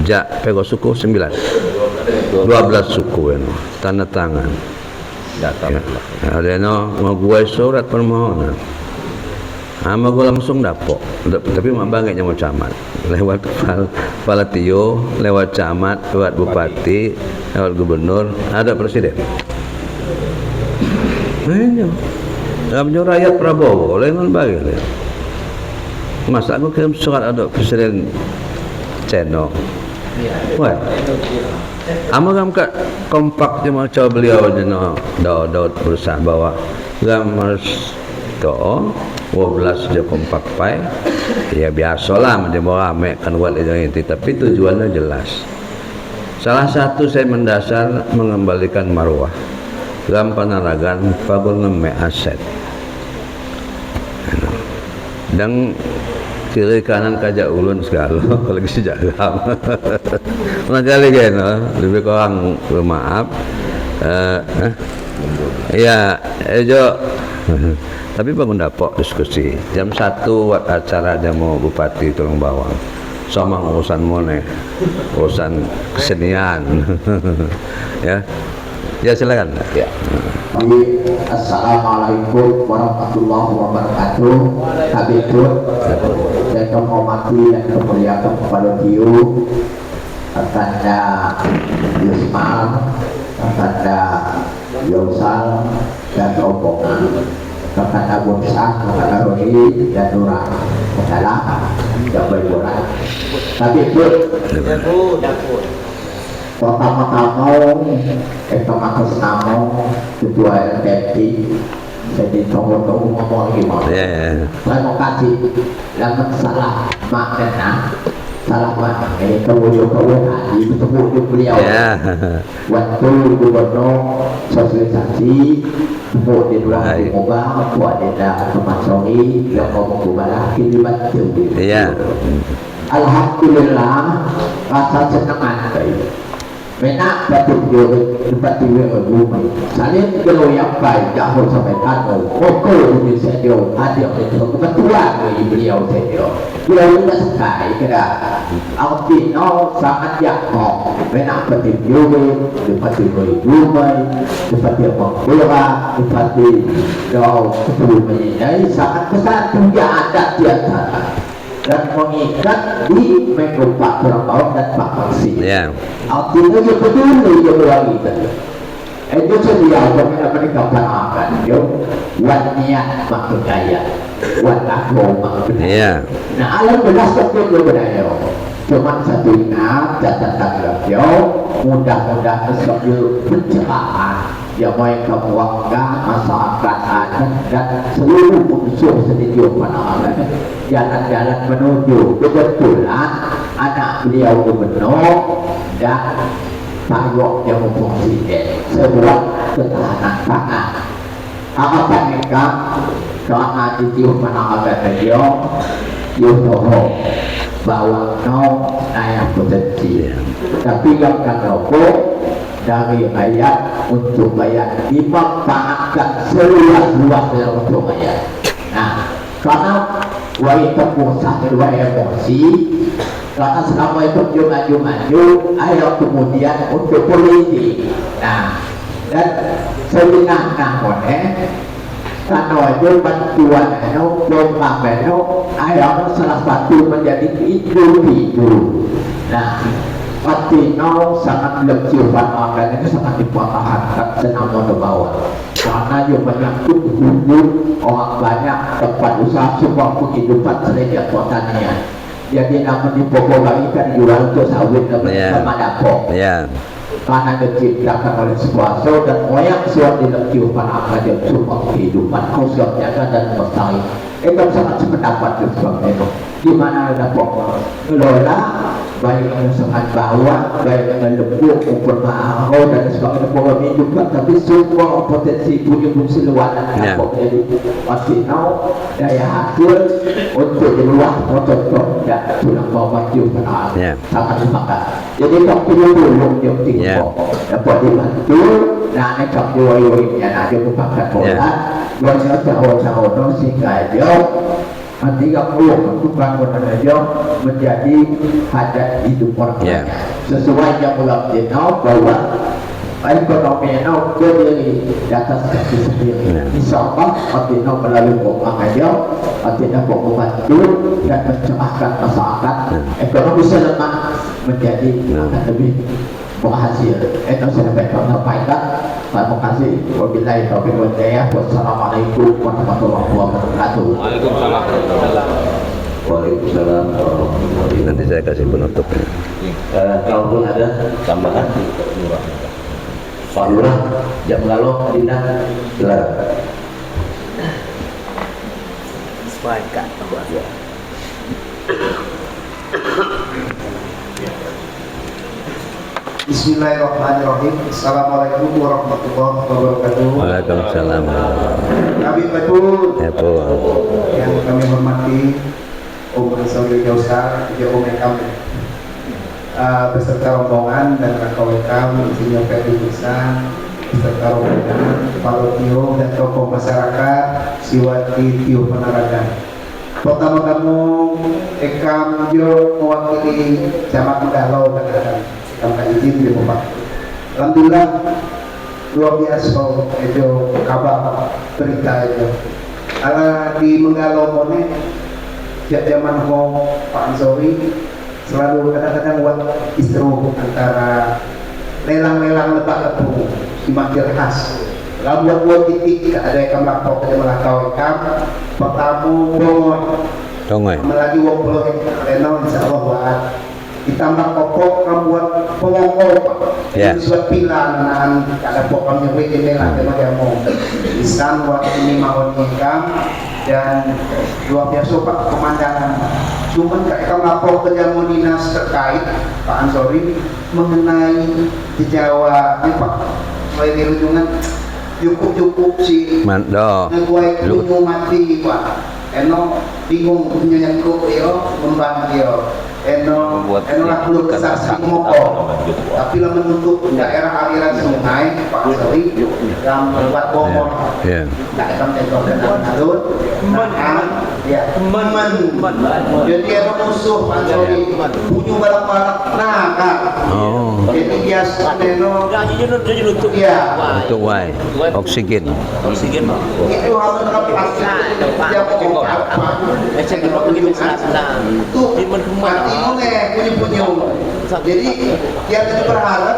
Jak pego suku 12 suku no. Tanda tangan. Datang. Ya, ada mau gue surat permohonan. Ama gue langsung dapok. Tapi mak bangknya mau camat. Lewat kepala tio, lewat camat, lewat bupati, lewat gubernur, ada presiden. Ini. Dalam rakyat Prabowo, lain bagi. Masa aku kirim surat ada presiden Ceno. Wah, amagam kat kompak je macam beliau je no Daud berusaha bawa gam harus doa 12 je kompak pai ya biasalah dia bawa mek kan buat itu tapi tujuannya jelas. Salah satu saya mendasar mengembalikan marwah gam Panaragan pabul ngeme aset dan kiri kanan kajak ulun segala lagi sejak gam kali kan lebih kurang maaf ya Jo tapi bangun dapok diskusi jam 1 buat acara jamu Bupati Tulung Bawang sama urusan mone urusan kesenian ya silakan ya. Assalamualaikum warahmatullahi wabarakatuh. Habibur dan menghormati dan memuliakan kepada Tiu Tanda Yusman, Tanda Yosal dan rombongan Tanda Bonsah, Tanda Roni dan Nurah adalah yang berbuat. Habibur pertama-tama atas nama ketua RT jadi tunggu ngomong gimana saya mau kasih yang salah makna salah makna kemudian tadi ketemu beliau waktu gubernur sosialisasi buat di luar moga buat di tempat sori yang ngomong gubernur kini bantu alhamdulillah rasa senang hati Menak batuk dia tempat dia rumah. Saya kalau yang baik jauh sampai kantor. Pokok ini saya dia ada itu kebetulan beliau saya dia. Beliau tidak sekali kira. Altino sangat jauh. Menak batuk dia tempat dia rumah. Tempat dia mengkura. Tempat dia ketemu ini sangat besar juga ada di antara. Dan mengikat di Pak Prabowo dan Pak Maksi. Artinya dia peduli dia berlari tadi. Itu sedia bagaimana mereka pernahkan. Dia buat niat makin daya, buat agama. Nah alam belas takut dia berdaya. Cuma satu ingat catatan dia mudah-mudahan sebagai pencerahan. Yang mereka mewakilkan masyarakat adat dan seluruh unsur sendiri pandangan jalan-jalan menuju kebetulan anak beliau gubernur dan Pak Yok yang memfungsikan sebuah ketahanan pangan. Apa mereka karena itu pandangan beliau Yotoho bahwa naik potensi tapi yang kan rokok dari rakyat untuk bayar dimanfaatkan seluas-luasnya untuk bayar. Nah, karena wanita pusat kedua emosi, karena selama itu maju-maju, ayo kemudian untuk politik. Nah, dan sebenarnya karena itu bantuan lomba ayo salah satu menjadi individu. Nah, Patino sangat lekir pandangan itu sangat dipertahankan senang ke bawah karena dia menyangkut hubung orang banyak tempat usaha sebuah kehidupan selain pertanian. Jadi nama dipopularikan jual untuk sawit dan dapur. Karena diciptakan oleh sebuah show dan moyang suat dilekir pandangan dia sebuah kehidupan khusus jaga dan bestari. Itu sangat sependapat juga itu. Di mana ada pokok kelola baik yang sangat bawah, baik yang lembut, ukur ma'aho dan sebagainya pokoknya juga, tapi semua potensi punya fungsi luar dan jadi pasti tahu daya hasil untuk di luar contoh dan tulang bawah juga sangat dimakan. Jadi tak perlu dulu yang tinggal dapat dibantu dan nekap dua-duanya ada bukan bola buatnya jauh-jauh sehingga dia nanti kamu tukang bekerja menjadi hajat hidup orang sesuai yang ulang jenau bahwa ekonomi jenau berdiri di atas kaki sendiri. Insya Allah jenau melalui keuangan dia jenau membantu dan mencerahkan masyarakat ekonomi selemah menjadi akan lebih berhasil. Itu saya sampaikan. Terima kasih. Wabillahi taufiq wal hidayah. Wassalamualaikum warahmatullahi wabarakatuh. Waalaikumsalam. Waalaikumsalam warahmatullahi nanti saya kasih penutupnya. Kalaupun ada tambahan, Pak Lurah, jam lalu, Adinda, silakan. Bismillahirrahmanirrahim. Assalamualaikum warahmatullahi wabarakatuh. Waalaikumsalam. Kami betul Ya po. yang kami hormati Om Ansori Jausa, Om Ekam, beserta rombongan dan kakak Ekam, Insinyur Ferdi Busan, beserta rombongan, Pak Tio dan tokoh masyarakat Siwati Tio Panaragan. Pertama-tama Ekam Jo mewakili Camat Megalau dan tanpa izin di Bapak. Alhamdulillah luar biasa itu kabar berita itu. Ala di Menggalo Mone sejak zaman Pak Ansori selalu kadang-kadang buat istro antara lelang-lelang lebak lepung di Makir khas. Lalu buat titik ada yang melapor ke melakau ikam pertamu Tongoy. melagi wong pulau Reno insyaallah buat ditambah pokok membuat pengongkol Ya. buat pila nahan kada pokoknya ini lah tema dia mau isan buat ini mau nikam dan luar biasa Pak pemandangan. Cuman kayak lapor ke jamu dinas terkait Pak Ansori mengenai di Jawa ini Pak mulai rujungan cukup si Mando. ngebuai kunyu mati Pak eno bingung punya kok yo membang yo eno lah perlu kesaksi moko tapi lah menutup daerah aliran sungai Pak Ansori yang membuat bomor Ya. tak akan tekok dan alun ya teman jadi ada musuh Pak Ansori punya balak-balak nah Kak Oh. jadi biasa eno ya Untuk Y. Oksigen. itu harus lepas dia pokok itu mati punya jadi dia tadi berharap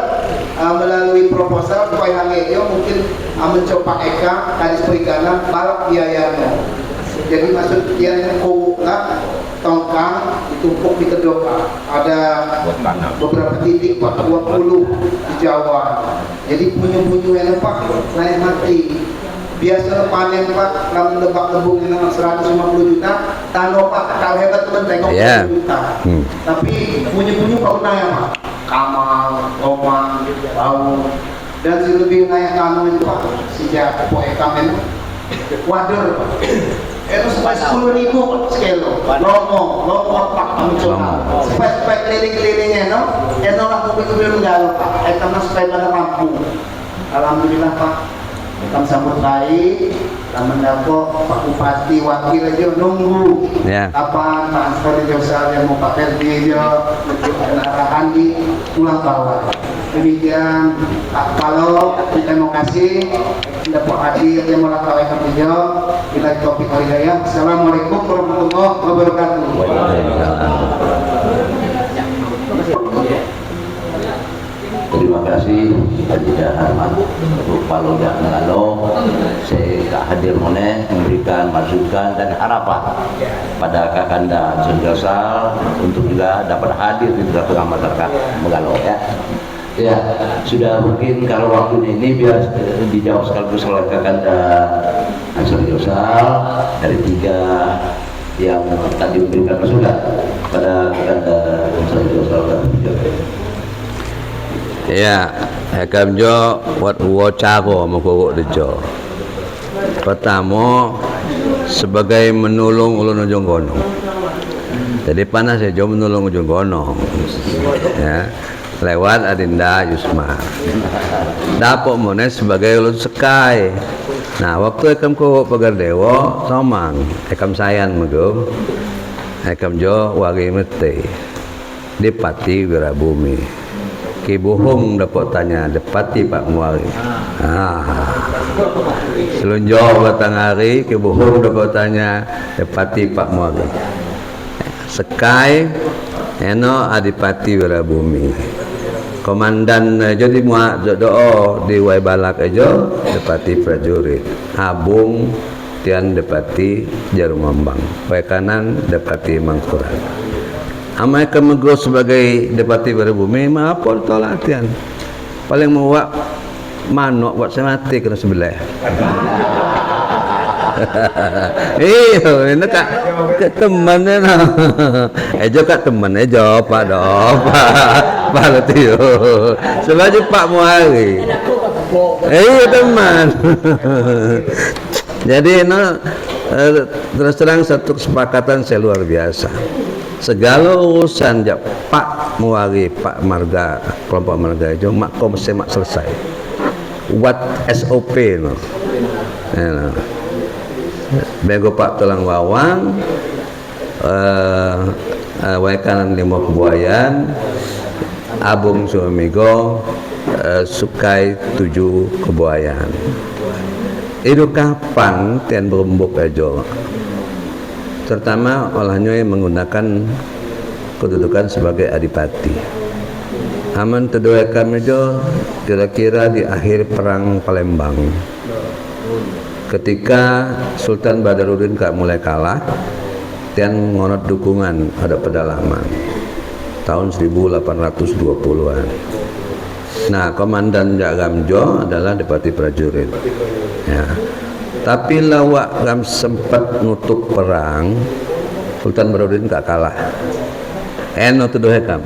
melalui proposal supaya Hangeyo mungkin mencoba Eka Kadis Perikanan balap biayanya jadi maksud dia lah tongkang ditumpuk di kedua ada beberapa titik Pak 20 di Jawa jadi punya-punya yang Pak naik mati biasa panen Pak kalau lebak lebung ini 150 juta tano Pak kalau hebat teman tengok 20 juta tapi punya-punya Pak pernah ya Pak Kamal, Omang, Bau dan si lebih naik tano itu Pak sejak Poekam itu wader Pak itu sampai 10.000 sekilo lomo Pak mencoba supaya keliling-kelilingnya no itu lah mobil-mobil Menggalo Pak itu mas supaya pada mampu alhamdulillah Pak kami sambut baik kami mendapat Pak Bupati wakil aja nunggu kapan Pak Ansori Jausa yang mau Pak Ferdi aja arahan di pulang bawah demikian Pak Palo terima kasih dapat hadir yang melakukan kami aja bila topik hidayah. Assalamualaikum warahmatullahi wabarakatuh. Terima kasih Adinda Harman untuk Palo dan Menggalo. Saya tak hadir moneh memberikan masukan dan harapan pada Kakanda Jausa untuk juga dapat hadir di tengah masyarakat Menggalo ya. Ya, sudah mungkin kalau waktunya ini biar dijawab sekaligus oleh Kakanda Ansori Jausa dari 3 yang tadi memberikan masukan pada Kakanda Ansori Jausa. Ya, Ekam Jo buat wacaro menguruk dejo. Pertama sebagai menolong ulun ujung gono. Jadi panas ya Jo menolong ujung gono. Ya, lewat Adinda Yusma. Dapat mones sebagai ulun sekai. Nah, waktu Ekam kuruk pagar dewa somang Ekam sayan mego. Ekam Jo wagi mete. Di Pati Wirabumi. Ki bohong dapat tanya depati Pak Muari. Selunjau batang hari ki bohong dapat tanya depati Pak Muari. Sekai eno Adipati Wirabumi. Komandan jadi muak doa di Wai Balak aja depati prajurit. Abung tian depati Jarum Mambang. Wai kanan depati Mangkurat. Amai kemego sebagai Depati Barabumi, apa tol latihan. Paling mau buat manuk buat saya mati kena sebelah. Iya, ini kak teman ni nah. Ejo kak teman ejo pak pak letio. Sebab Pak Muari. Iya teman. Jadi terus terang satu kesepakatan saya luar biasa. Segala urusan jak Pak Muari, Pak Marga, kelompok Marga ejo mak kom semak selesai. What SOP no. Ya, Bego Pak Tulang Wawang, Waikanan Limo Kebuayan, Abung Suamigo, Sukai 7 Kebuayan. Itu kapan tian berumbuk aja? Terutama olehnya menggunakan kedudukan sebagai adipati. Aman teduakan aja kira-kira di akhir perang Palembang. Ketika Sultan Badarudin Kak mulai kalah, tian ngonot dukungan ada pedalaman tahun 1820-an. Nah, komandan Jagamjo adalah Depati Prajurit. Ya. Tapi lawak Ram sempat nutup perang, Sultan Badarudin Kak kalah. Eno tuduh hekam.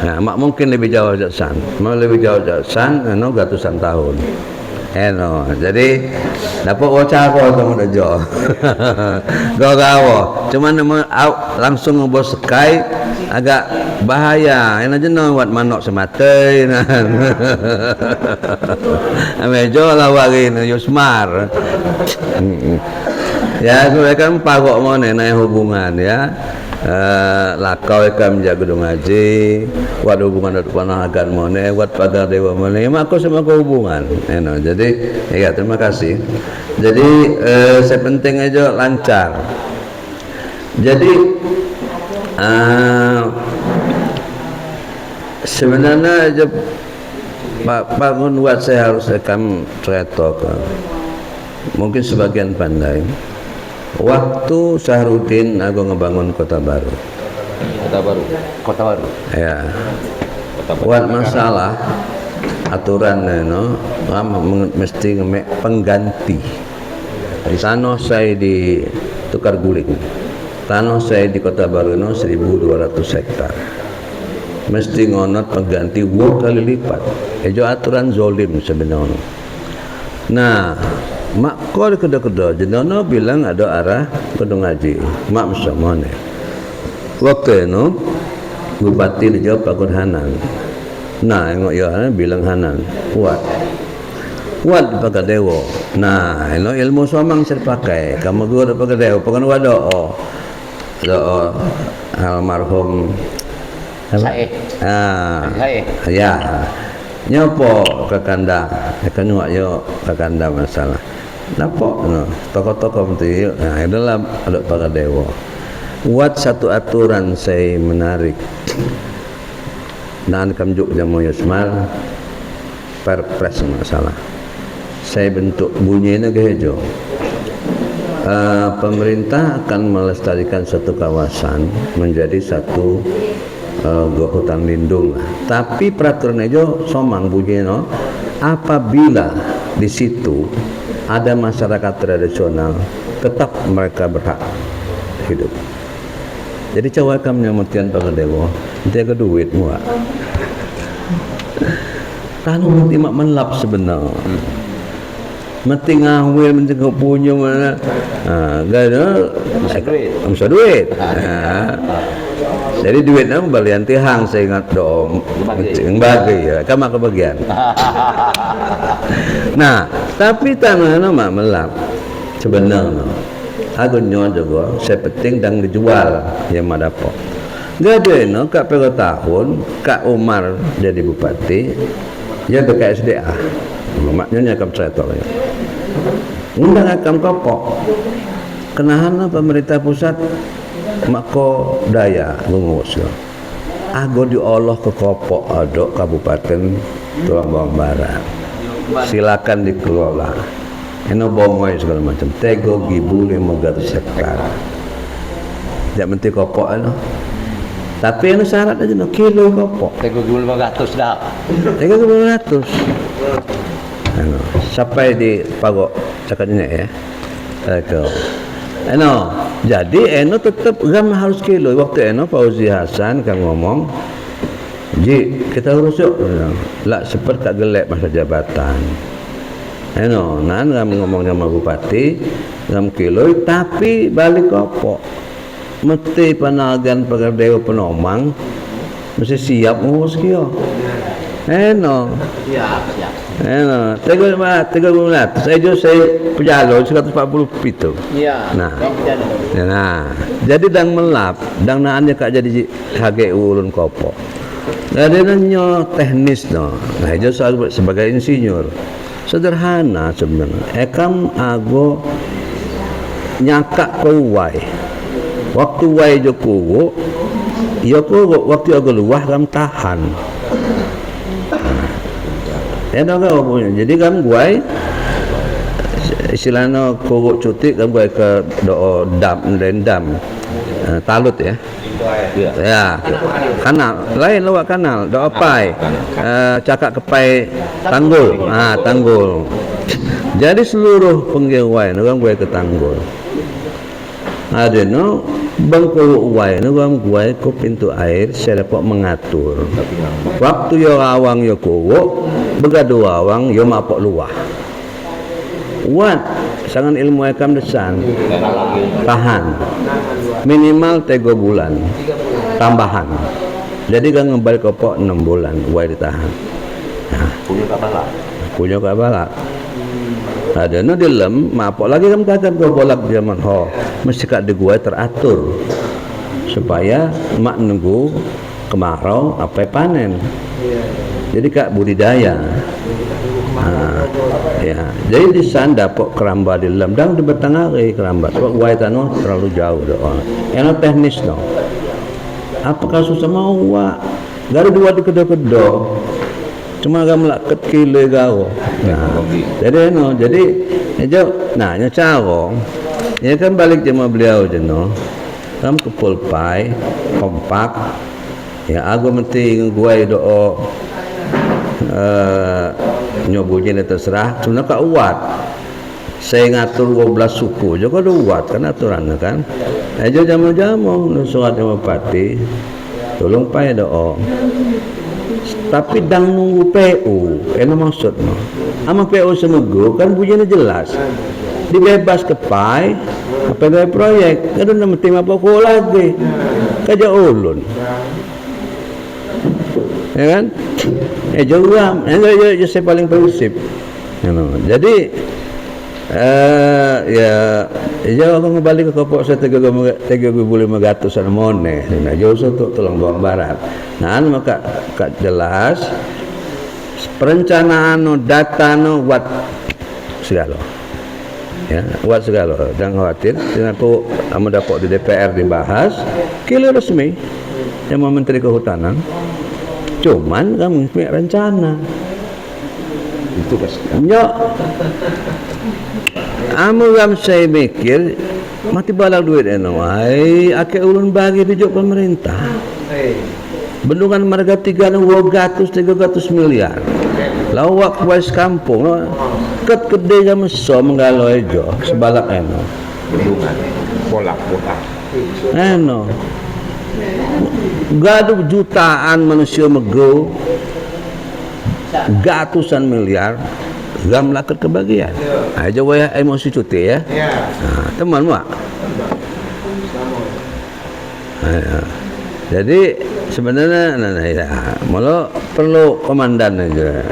Nah, mak mungkin lebih jauh jaksan, mau lebih jauh jaksan, eno ratusan tahun. Eno, jadi dapat wacah ko kamu dah jo. Dogawo. Cuman langsung ngobos sekai agak bahaya. Eno jenuh buat manok sematai. Ame jo lah wari ni Yusmar. Ya, gue kan pagok mau naik hubungan ya. Lakau ikan menjaga gedung haji, wat hubungan dengan panahagan mone, wat pagar dewa mone, aku sama aku hubungan, jadi ya terima kasih. Jadi saya penting aja lancar. Jadi sebenarnya aja bangun buat saya harus akan cerita, mungkin sebagian pandai. Waktu Sahrudin aku ngebangun Kota Baru. Kota Baru. Ya. Buat masalah aturan mesti ngemek pengganti. Di sana saya di tukar guling. Tanah saya di Kota Baru 1.200 hektar. Mesti ngonot pengganti 2 kali lipat. Itu aturan zolim sebenarnya. Nah, mak kau kedua-kedua jendono bilang ada arah gedung haji. Mak mesti mana? Waktu itu Bupati dijawab Pak Hanan. Nah, engok ya bilang Hanan kuat pakai dewa. Nah, ilmu somang saya pakai. Kamu gua pakai dewa. Pakai doa almarhum Said. Ya. Nyopo ke kanda, kan yo ke kanda masalah. Napa tokoh-tokoh itu adalah ada para dewa. Buat satu aturan saya menarik. Dan kamjuk jamu Yusmal perpres masalah. Saya bentuk bunyinya kehejo. Pemerintah akan melestarikan satu kawasan menjadi satu hutan lindung. Tapi peraturan itu somang bunyinya apabila di situ ada masyarakat tradisional tetap mereka berhak hidup. Jadi cawa kami nyamutian pada dewa, dia ke duit muak. Tanah mati mak menlap sebenarnya. Mati ngawil mesti kau punya mana? Gada bisa duit. Jadi duitnya balian tihang saya ingat dong. Yang bagi ya, kamu kebagian. Nah, tapi tanahnya mak melap sebenarnya. Aku nyon juga, saya penting dan dijual yang madapo. Gede no, kak pego tahun, Kak Umar jadi bupati, dia BKSDA. Maknanya akan cerita ya. Undang akan kopok. Kenahan pemerintah pusat mako daya ngurus. Aku diolah ke kopok adok Kabupaten Tulang Bawang Barat. Silakan dikelola. Ini bongoy segala macam. Tego gibu 500 hektar. Jak menti kopok ano. Tapi anu syarat aja no kilo kopok. 3.500 dah. 3.500. Anu, sampai di pagok cakap ini ya. Eko. Eno, jadi eno tetap gam harus kilo. Waktu eno Fauzi Hasan kan ngomong, "Ji, kita urus yuk." Lah seperti tak gelek masa jabatan. Eno, nan gam ngomong sama bupati, gam kilo tapi balik kopok. Mesti panagan pekerdewa penomang mesti siap ngurus kio. Eno. Siap. Eno, 3.500. Saya pejalo 140 pitu. Iya. Nah, jadi dang melap, dang naannya kak jadi HGU ulun kopok. Jadi nanya teknis no. Nah, itu sebagai insinyur. Sederhana sebenarnya. Ekam ago nyakak kowai. Waktu wai Jokowo, ya waktu ago luah kam tahan. Jadi kan guai istilahnya kowo cuti kan guai ke do dam talut ya. Ya, kanal lain lewat kanal do apai cakak kepai tanggul. Tanggul. Jadi seluruh penggawai kan guai ke tanggul. Ada no bangku uai no guai ke pintu air saya dapat mengatur. Waktu yo awang yo kowo begadu awang yo mapok luah. Wat sangan ilmu ekam desan tahan minimal 3 bulan tambahan. Jadi kan ngebalik kopok 6 bulan uai ditahan. Nah, punya kabalak. Ada no dilem mapok lagi kan kagak go bolak zaman ho mesti kak de gua teratur supaya mak nunggu kemarau apa panen. Jadi kak budidaya. Ya, jadi di sana dapat keramba dilem dang di bertangari keramba sebab gua tano terlalu jauh doa. Eno teknis no. Apakah susah mau wa? Garu dua di kedo-kedo. Cuma gak melakat kilo gawo. Nah, jadi no, jadi itu, nah nyacaro, ya kan balik sama beliau jeno, kamu ke pulpai, kompak, ya aku mesti gue doa nyobunya terserah, cuma kak uat, saya ngatur 12 suku, juga ada uat kan aturannya kan, aja jamu-jamu, nusuat sama pati, tolong pai doa. Tapi dang nunggu PU, eno maksudnya. Ama PU semego kan bunyinya jelas. Dibebas ke pai, apa gaya proyek, kan udah mesti apa kau lagi, kaja ulun, ya kan? Juga, itu saya paling prinsip. Jadi ya aku kembali ke kopok saya 3.500 moneh. Nah, jauh satu tolong bawang barat. Nah, maka jelas perencanaan data buat segala. Ya, buat segala. Jangan khawatir. Dengan aku dapat di DPR dibahas, kilo resmi yang Menteri Kehutanan. Cuman kami punya rencana. Itu ya. Amugam saya mikir mati balak duit eno ai ake ulun bagi dijuk pemerintah bendungan marga 300 miliar lawak wais kampung ket gede jam so menggalau ejo sebalak eno Bendungan bolak eno gaduh jutaan manusia mego gatusan miliar gam lakat kebagian. Aja waya emosi cuti ya. Nah, teman mak. Jadi sebenarnya malah perlu komandan aja.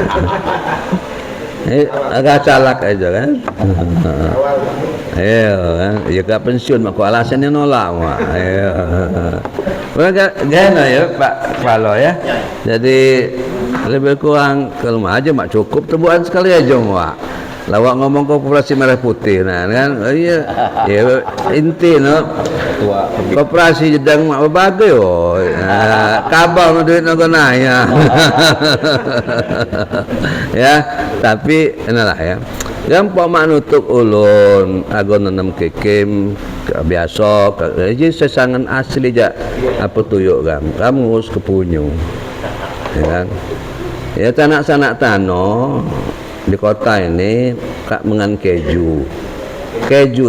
Agak calak aja kan. Ayo kan, ya gak pensiun mak alasannya nolak mak. Ayo. Gana ya Pak Palo ya. Jadi lebih kurang kalau aja mak cukup tebuan sekali aja mak. Lawak ngomong koperasi merah putih, nah kan, iya, ya inti no. Koperasi jedang mak berbagai, kabel duit naga naya. Ya, tapi inilah ya. Gampang mak nutuk ulun, agon nanam kekim, biasa, jadi sesangan asli jak apa tuyuk kamu ngurus kepunyu, ya kan? Ya tanak-tanak tano di kota ini kak mengan keju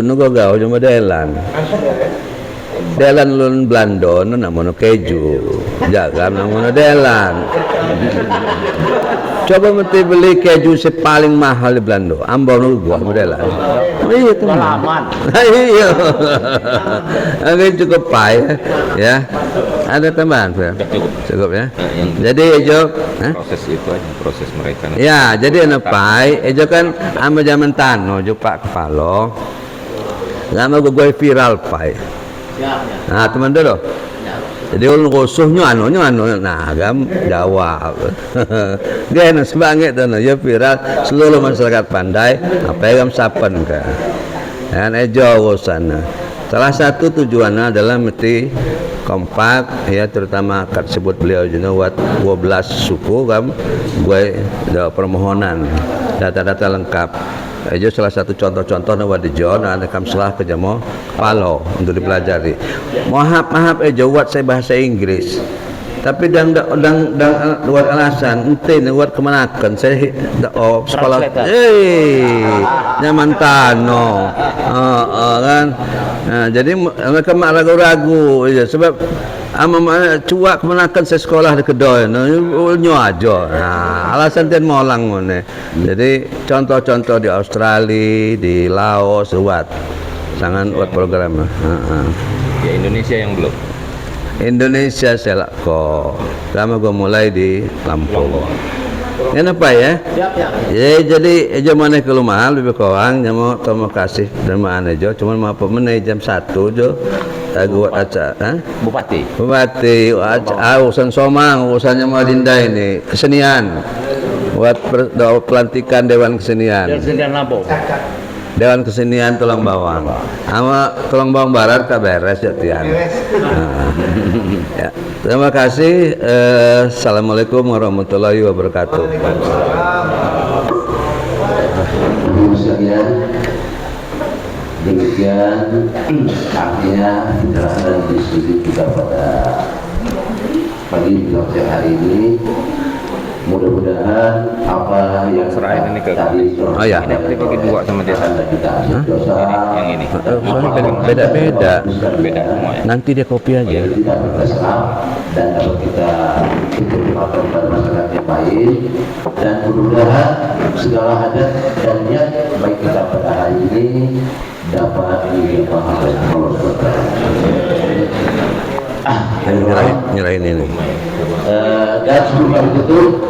nu gagau cuma delan ulun Belanda nu namono keju, jaga namono delan. Coba mesti beli keju paling mahal di Belanda, ambon nu gua modelan. Iya teman. Iya. Oke cukup pai ya. Ada tambahan cukup ya. Jadi Ejo, Proses itu aja, proses mereka. ya jadi anak pai, Ejo kan ama zaman tano, jo Pak Kepala. Lama gue viral pai. Nah teman dulu. Jadi ulun rusuhnya anu, nah gam jawab. Gana sebanget tu, ya viral seluruh masyarakat pandai apa yang sapan ke. Dan Ejo urusan. Salah satu tujuannya adalah mesti kompak ya, terutama kat sebut beliau juga buat 12 suku kan gue ada permohonan data-data lengkap. Itu salah satu contoh-contohnya di John ada kamslah ke jamo Palo untuk dipelajari. Maaf buat saya bahasa Inggris. Tapi dang buat alasan ente buat kemanakan saya sekolah nyaman tano kan. Nah, jadi mereka mak ragu-ragu ya, sebab cuak kemenakan saya sekolah di Kedoy nyo aja. Nah, alasan dia molang ngene. Jadi contoh-contoh di Australia, di Laos buat sangat buat program. Ya Indonesia yang belum. Indonesia selako. Lama gue mulai di Lampung. Kenapa ya? Ya jadi ejo mana ke rumah lebih kurang nyamo terima kasih terima aja. Cuma mau apa meneh jam 1 jo. Buat acara Bupati. Urusan Somang, urusannya mau Dinda ini kesenian. Buat pelantikan Dewan Kesenian. Kesenian Lampung. Dewan Kesenian Tulang Bawang. Sama Tulang Bawang Barat tak beres ya Tian. Ya. Terima kasih. Assalamualaikum warahmatullahi wabarakatuh. Demikian artinya penjelasan dan diskusi kita pada pagi hari ini. Mudah-mudahan apa yang Serahin ini ke tadi Oh ya. Ini bagi dua sama dia. Yang ini. Beda-beda. Beda semua ya. Nanti dia kopi aja. tidak berkesan dan dapat kita perkenalkan pada masyarakat yang baik, dan mudah-mudahan segala adat dan niat baik kita pada hari ini dapat dipahami oleh Allah. Nyerahin ini. Dan sebelum kami tutup,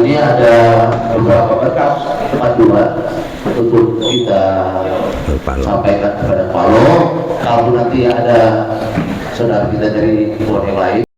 ini ada beberapa berkas panduan untuk kita sampaikan kepada Palo. Kalau nanti ada saudara kita dari luar yang lain